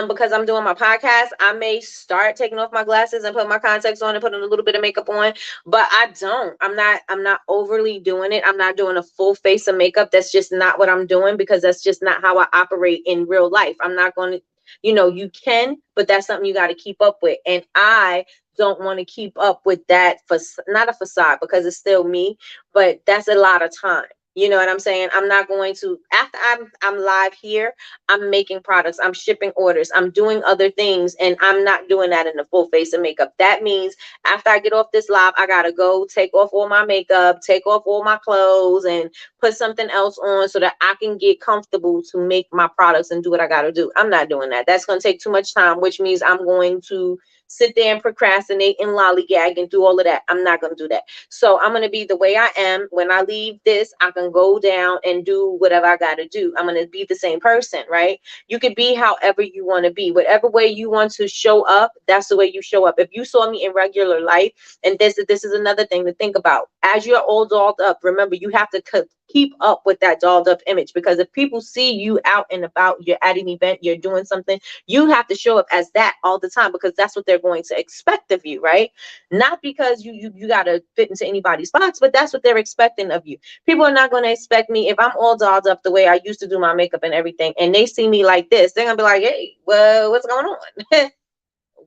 because I'm doing my podcast, I may start taking off my glasses and put my contacts on and putting a little bit of makeup on, but I'm not overly doing it. I'm not doing a full face of makeup. That's just not what I'm doing, because that's just not how I operate in real life. I'm not going to, you can, but that's something you got to keep up with. And I don't want to keep up with that for not a facade, because it's still me, but that's a lot of time. You know what I'm saying? I'm not going to, after I'm live here, I'm making products, I'm shipping orders, I'm doing other things, and I'm not doing that in the full face of makeup. That means after I get off this live, I gotta go take off all my makeup, take off all my clothes, and put something else on so that I can get comfortable to make my products and do what I gotta do. I'm not doing that. That's gonna take too much time, which means I'm going to sit there and procrastinate and lollygag and do all of that. I'm not going to do that. So I'm going to be the way I am. When I leave this, I can go down and do whatever I got to do. I'm going to be the same person, right? You could be however you want to be. Whatever way you want to show up, that's the way you show up. If you saw me in regular life, and this is another thing to think about. As you're all dolled up, remember, you have to keep up with that dolled up image, because if people see you out and about, you're at an event, you're doing something, you have to show up as that all the time, because that's what they're going to expect of you, right? Not because you got to fit into anybody's box, but that's what they're expecting of you. People are not going to expect me, if I'm all dolled up the way I used to do my makeup and everything, and they see me like this, they're going to be like, hey, well, what's going on?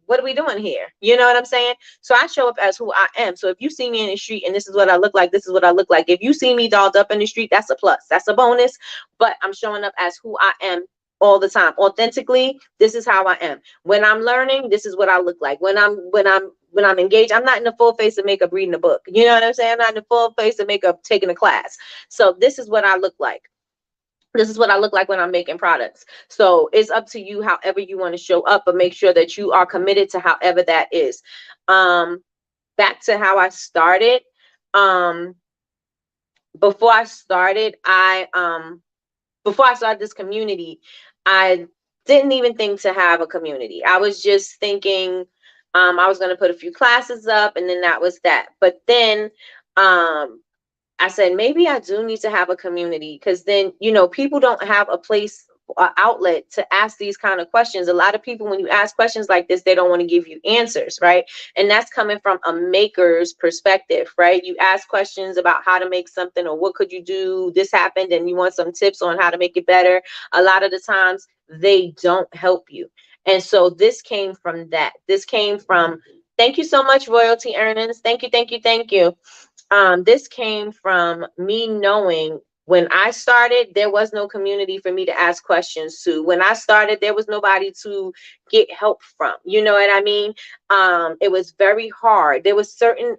What are we doing here? You know what I'm saying? So I show up as who I am. So if you see me in the street and this is what I look like, this is what I look like. If you see me dolled up in the street, that's a plus. That's a bonus. But I'm showing up as who I am all the time. Authentically, this is how I am. When I'm learning, this is what I look like. When I'm engaged, I'm not in the full face of makeup reading a book. You know what I'm saying? I'm not in the full face of makeup taking a class. So this is what I look like. This is what I look like when I'm making products. So it's up to you, however you want to show up, but make sure that you are committed to however that is. Back to how I started. Um, before I started, before I started this community, I didn't even think to have a community. I was just thinking I was going to put a few classes up, and then that was that. But then I said, maybe I do need to have a community, because then, people don't have a place, outlet to ask these kind of questions. A lot of people, when you ask questions like this, they don't want to give you answers, right? And that's coming from a maker's perspective, right? You ask questions about how to make something, or what could you do? This happened, and you want some tips on how to make it better. A lot of the times they don't help you. And so this came from that. This came from, thank you so much, Royalty Earnings. Thank you, thank you, thank you. This came from me knowing when I started, there was no community for me to ask questions to. When I started, there was nobody to get help from. You know what I mean? It was very hard. There were certain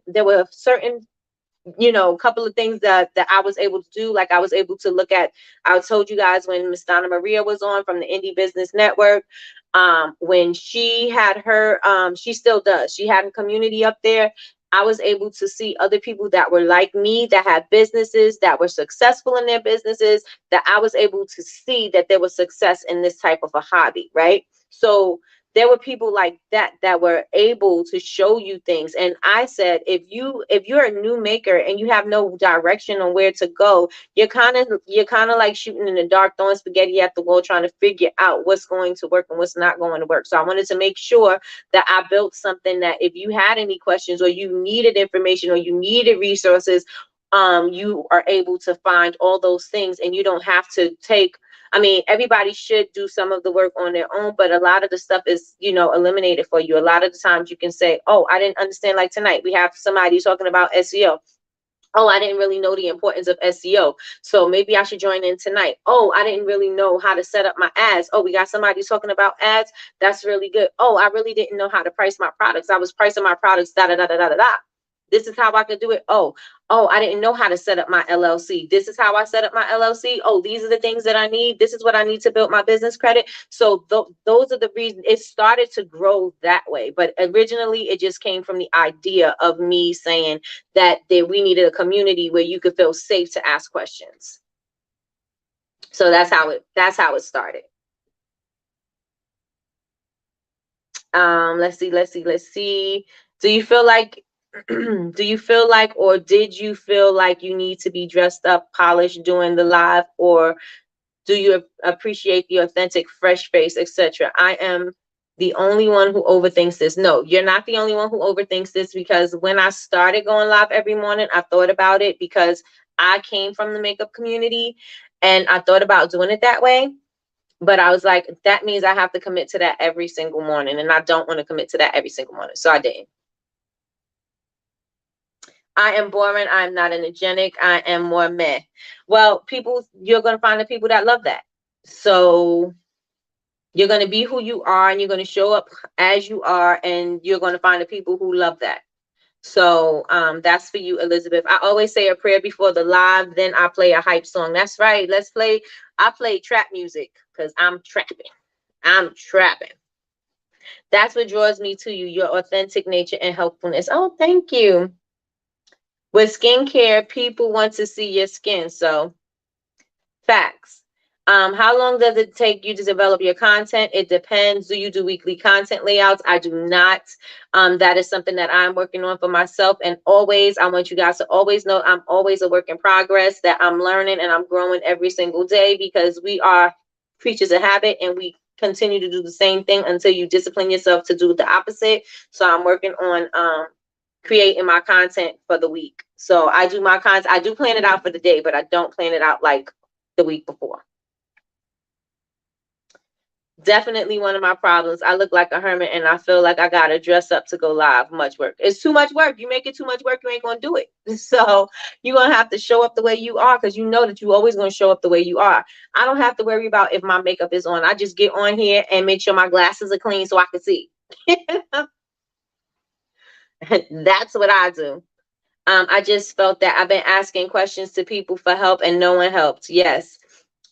a couple of things that I was able to do. Like, I was able to look at, I told you guys when Miss Donna Maria was on from the Indie Business Network, when she had her, she still does, she had a community up there. I was able to see other people that were like me, that had businesses, that were successful in their businesses, that I was able to see that there was success in this type of a hobby, right? So there were people like that were able to show you things. And I said, if you're a new maker and you have no direction on where to go, you're kind of like shooting in the dark, throwing spaghetti at the wall, trying to figure out what's going to work and what's not going to work. So I wanted to make sure that I built something that if you had any questions, or you needed information, or you needed resources, you are able to find all those things, and you don't have to take, I mean, everybody should do some of the work on their own, but a lot of the stuff is, eliminated for you. A lot of the times you can say, oh, I didn't understand. Like tonight, we have somebody talking about SEO. Oh, I didn't really know the importance of SEO. So maybe I should join in tonight. Oh, I didn't really know how to set up my ads. Oh, we got somebody talking about ads. That's really good. Oh, I really didn't know how to price my products. I was pricing my products, da da da da da da da. This is how I could do it. Oh, I didn't know how to set up my LLC. This is how I set up my LLC. Oh, these are the things that I need. This is what I need to build my business credit. So those are the reasons it started to grow that way. But originally, it just came from the idea of me saying that we needed a community where you could feel safe to ask questions. So that's how it started. Let's see. Do you feel like or did you feel like you need to be dressed up, polished doing the live, or do you appreciate the authentic, fresh face, etc.? I am the only one who overthinks this. No, you're not the only one who overthinks this, because when I started going live every morning, I thought about it, because I came from the makeup community and I thought about doing it that way. But I was like, that means I have to commit to that every single morning, and I don't want to commit to that every single morning. So I didn't. I am boring. I am not energetic. I am more meh. Well, you're going to find the people that love that. So you're going to be who you are, and you're going to show up as you are, and you're going to find the people who love that. So that's for you, Elizabeth. I always say a prayer before the live, then I play a hype song. That's right. I play trap music because I'm trapping. That's what draws me to you, your authentic nature and helpfulness. Oh, thank you. With skincare, people want to see your skin. So facts. How long does it take you to develop your content? It depends. Do you do weekly content layouts? I do not. That is something that I'm working on for myself. And always, I want you guys to always know I'm always a work in progress, that I'm learning and I'm growing every single day, because we are creatures of habit, and we continue to do the same thing until you discipline yourself to do the opposite. So I'm working on creating my content for the week. So I do my content. I do plan it out for the day, but I don't plan it out like the week before. Definitely one of my problems. I look like a hermit, and I feel like I gotta dress up to go live. Much work. It's too much work. You make it too much work, you ain't gonna do it. So you're gonna have to show up the way you are, because you know that you always gonna show up the way you are. I don't have to worry about if my makeup is on. I just get on here and make sure my glasses are clean so I can see. That's what I do. I just felt that I've been asking questions to people for help and no one helped. Yes.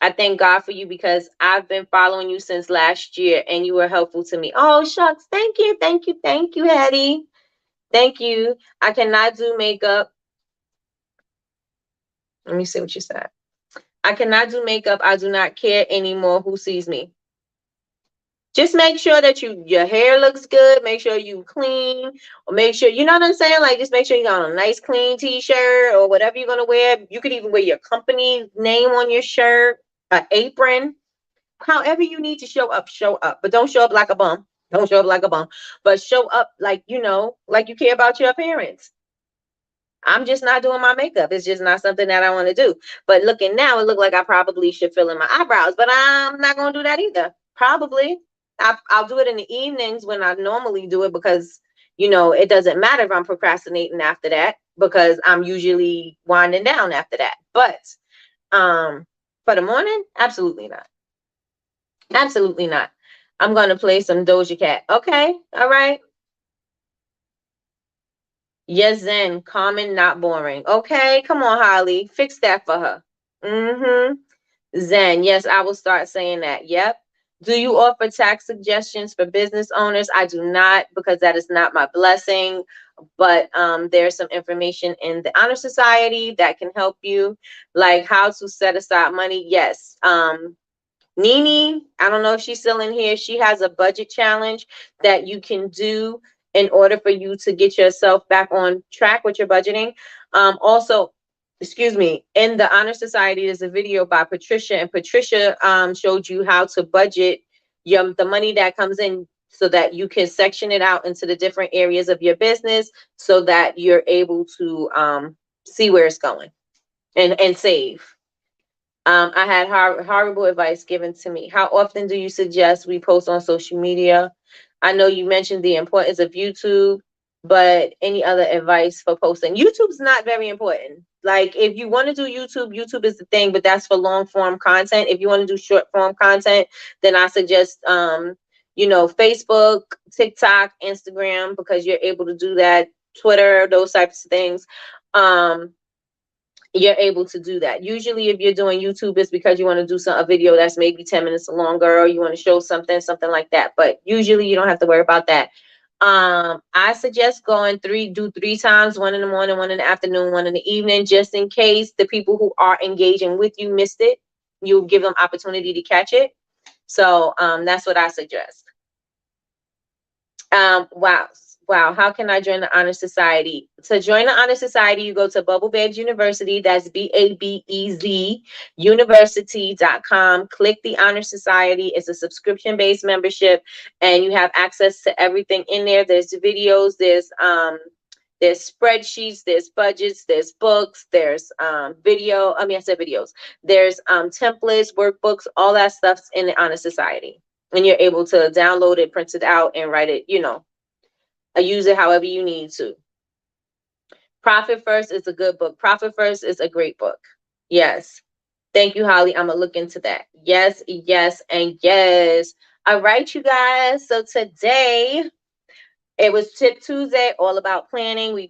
I thank God for you because I've been following you since last year and you were helpful to me. Oh, shucks. Thank you. Thank you. Thank you, Hattie. Thank you. I cannot do makeup. Let me see what you said. I cannot do makeup. I do not care anymore who sees me. Just make sure that your hair looks good. Make sure you clean. Or make sure, you know what I'm saying? Like, just make sure you got a nice clean t-shirt or whatever you're going to wear. You could even wear your company name on your shirt, an apron. However you need to show up, show up. But don't show up like a bum. Don't show up like a bum. But show up like, like you care about your appearance. I'm just not doing my makeup. It's just not something that I want to do. But looking now, it looked like I probably should fill in my eyebrows. But I'm not going to do that either. Probably. I'll do it in the evenings when I normally do it because, it doesn't matter if I'm procrastinating after that because I'm usually winding down after that. But for the morning, absolutely not. Absolutely not. I'm going to play some Doja Cat. Okay. All right. Yes, Zen. Common, not boring. Okay. Come on, Holly. Fix that for her. Mm-hmm. Zen. Yes, I will start saying that. Yep. Do you offer tax suggestions for business owners? I do not because that is not my blessing. But there's some information in the Honor Society that can help you, like how to set aside money. Yes. Nini, I don't know if she's still in here. She has a budget challenge that you can do in order for you to get yourself back on track with your budgeting. Also, excuse me, in the Honor Society, there's a video by Patricia, and Patricia showed you how to budget the money that comes in so that you can section it out into the different areas of your business so that you're able to see where it's going and save. I had horrible advice given to me. How often do you suggest we post on social media? I know you mentioned the importance of YouTube, but any other advice for posting? YouTube's not very important. Like if you want to do YouTube, YouTube is the thing, but that's for long form content. If you want to do short form content, then I suggest Facebook, TikTok, Instagram, because you're able to do that, Twitter, those types of things. You're able to do that. Usually if you're doing YouTube, it's because you want to do a video that's maybe 10 minutes longer, or you want to show something like that. But usually you don't have to worry about that. I suggest do three times, one in the morning, one in the afternoon, one in the evening, just in case the people who are engaging with you missed it. You'll give them opportunity to catch it. So that's what I suggest. Wow. How can I join the Honor Society? To join the Honor Society, you go to Bubble Babes University. That's BABEZ University.com. Click the Honor Society. It's a subscription-based membership, and you have access to everything in there. There's videos, there's spreadsheets, there's budgets, there's books, there's videos. There's templates, workbooks, all that stuff's in the Honor Society. And you're able to download it, print it out, and write it, use it however you need to. Profit First is a good book. Profit First is a great book. Yes. Thank you, Holly. I'm going to look into that. Yes, and yes. All right, you guys. So today, it was Tip Tuesday, all about planning. We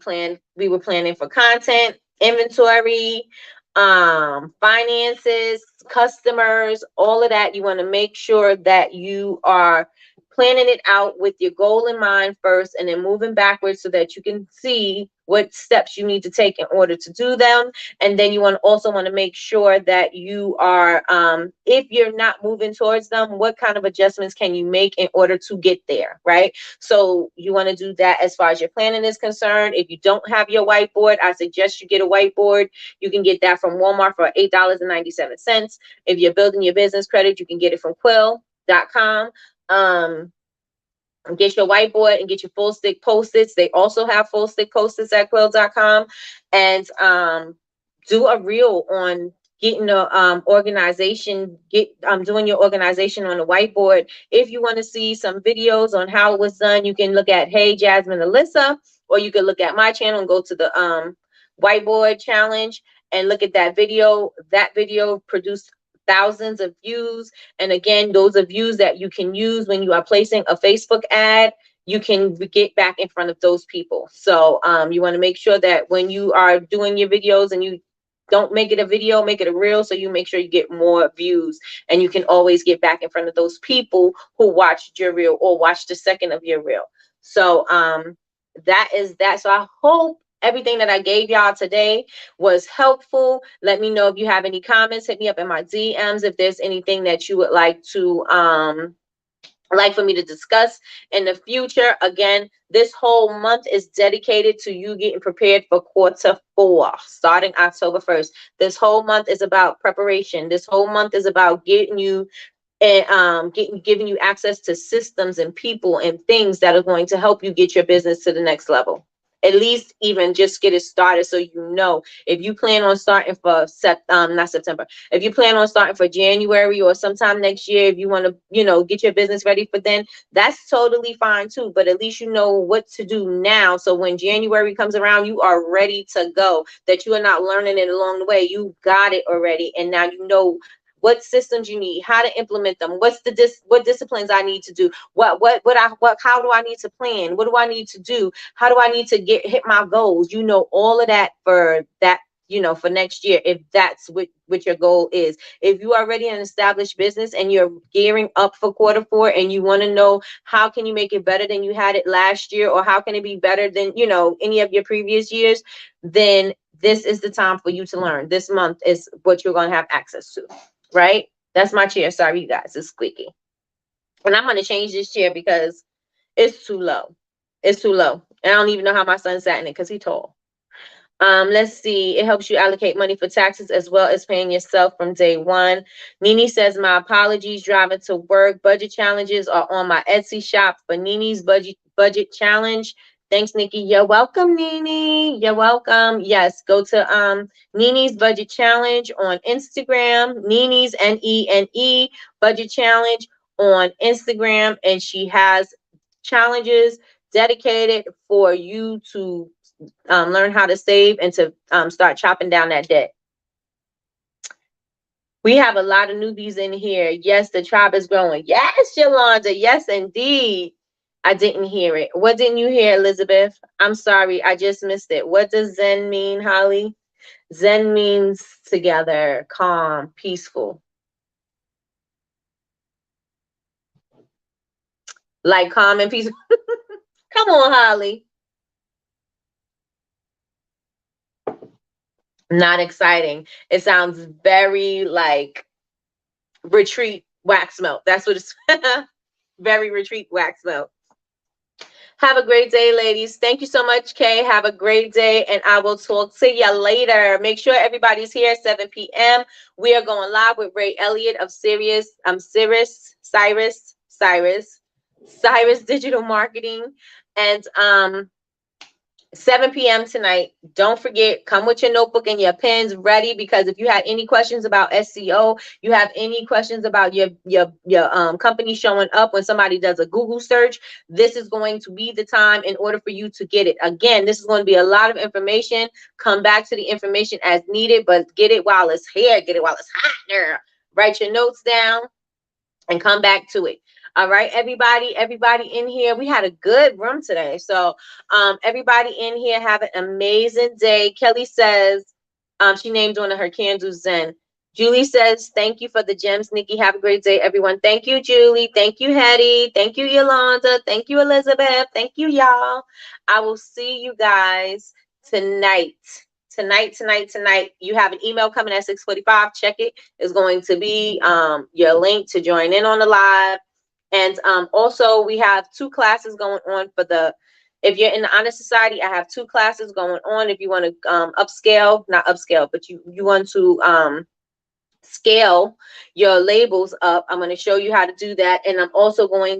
were planning for content, inventory, finances, customers, all of that. You want to make sure that you are planning it out with your goal in mind first, and then moving backwards so that you can see what steps you need to take in order to do them. And then you also want to make sure that you are, if you're not moving towards them, what kind of adjustments can you make in order to get there, right? So you want to do that as far as your planning is concerned. If you don't have your whiteboard, I suggest you get a whiteboard. You can get that from Walmart for $8.97. If you're building your business credit, you can get it from quill.com. Get your whiteboard and get your full stick Post-its. They also have full stick Post-its at quill.com. And do a reel on getting a organization, doing your organization on the whiteboard. If you want to see some videos on how it was done, you can look at Hey Jasmine Alyssa, or you can look at my channel and go to the whiteboard challenge and look at that video. That video produced thousands of views. And again, those are views that you can use when you are placing a Facebook ad. You can get back in front of those people. So you want to make sure that when you are doing your videos and you don't make it a video, make it a reel, so you make sure you get more views, and you can always get back in front of those people who watched your reel or watched the second of your reel. So that is that. So I hope everything that I gave y'all today was helpful. Let me know if you have any comments. Hit me up in my DMs if there's anything that you would like for me to discuss in the future. Again, this whole month is dedicated to you getting prepared for quarter 4, starting October 1st. This whole month is about preparation. This whole month is about getting you and giving you access to systems and people and things that are going to help you get your business to the next level. At least even just get it started, so you know if you plan on starting for not September, if you plan on starting for January or sometime next year, if you want to get your business ready for then, that's totally fine too. But at least you know what to do now, so when January comes around, you are ready to go. That you are not learning it along the way. You got it already, and now you know what systems you need, how to implement them, what disciplines I need to do, how do I need to plan, what do I need to do, how do I need to hit my goals. You know all of that for that, for next year, if that's what your goal is. If you are already an established business and you're gearing up for quarter 4 and you want to know how can you make it better than you had it last year, or how can it be better than any of your previous years, then this is the time for you to learn. This month is what you're going to have access to. Right? That's my chair. Sorry, you guys. It's squeaky. And I'm going to change this chair because it's too low. It's too low. And I don't even know how my son sat in it because he's tall. Let's see. It helps you allocate money for taxes as well as paying yourself from day one. Nini says, my apologies, driving to work. Budget challenges are on my Etsy shop for Nini's budget challenge. Thanks, Nikki. You're welcome, Nini. You're welcome. Yes, go to Nini's Budget Challenge on Instagram. Nini's NENE Budget Challenge on Instagram, and she has challenges dedicated for you to learn how to save and to start chopping down that debt. We have a lot of newbies in here. Yes, the tribe is growing. Yes, Yolanda. Yes, indeed. I didn't hear it. What didn't you hear, Elizabeth? I'm sorry, I just missed it. What does Zen mean, Holly? Zen means together, calm, peaceful. Like calm and peaceful. Come on, Holly. Not exciting. It sounds very like retreat wax melt. That's what it's very retreat wax melt. Have a great day, ladies. Thank you so much, Kay. Have a great day, and I will talk to you later. Make sure everybody's here at 7 p.m. We are going live with Ray Elliott of Cyrus Digital Marketing, and 7 p.m. tonight. Don't forget, come with your notebook and your pens ready, because if you have any questions about SEO, you have any questions about your company showing up when somebody does a Google search, this is going to be the time in order for you to get it. Again, this is going to be a lot of information. Come back to the information as needed, but get it while it's here. Get it while it's hot there. Write your notes down and come back to it. All right, everybody in here, we had a good room today. So everybody in here, have an amazing day. Kelly says, she named one of her candles Zen. Julie says, thank you for the gems, Nikki. Have a great day, everyone. Thank you, Julie. Thank you, Hetty. Thank you, Yolanda. Thank you, Elizabeth. Thank you, y'all. I will see you guys tonight. Tonight. You have an email coming at 6:45. Check it. It's going to be your link to join in on the live. And also, we have 2 classes going on if you're in the Honor Society. I have 2 classes going on. If you want to not upscale, but you want to scale your labels up, I'm going to show you how to do that. And I'm also we're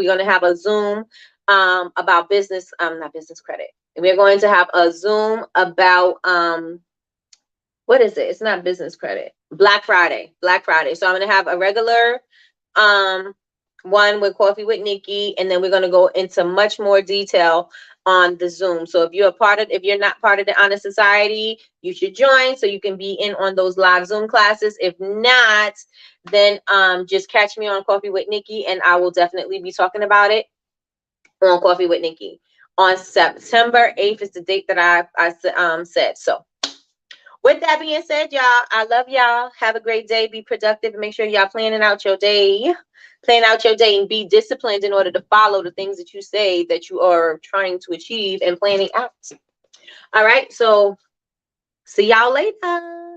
going to have a Zoom about business, not business credit. We're going to have a Zoom about, what is it? It's not business credit. Black Friday. So I'm going to have a regular one with Coffee with Nikki, and then we're going to go into much more detail on the Zoom. So if you're not part of the Honor Society, you should join so you can be in on those live Zoom classes. If not, then just catch me on Coffee with Nikki, and I will definitely be talking about it on Coffee with Nikki. On September 8th is the date that I said. So With that being said, y'all, I love y'all. Have a great day. Be productive and make sure y'all planning out your day. Plan out your day and be disciplined in order to follow the things that you say that you are trying to achieve and planning out. All right. So see y'all later.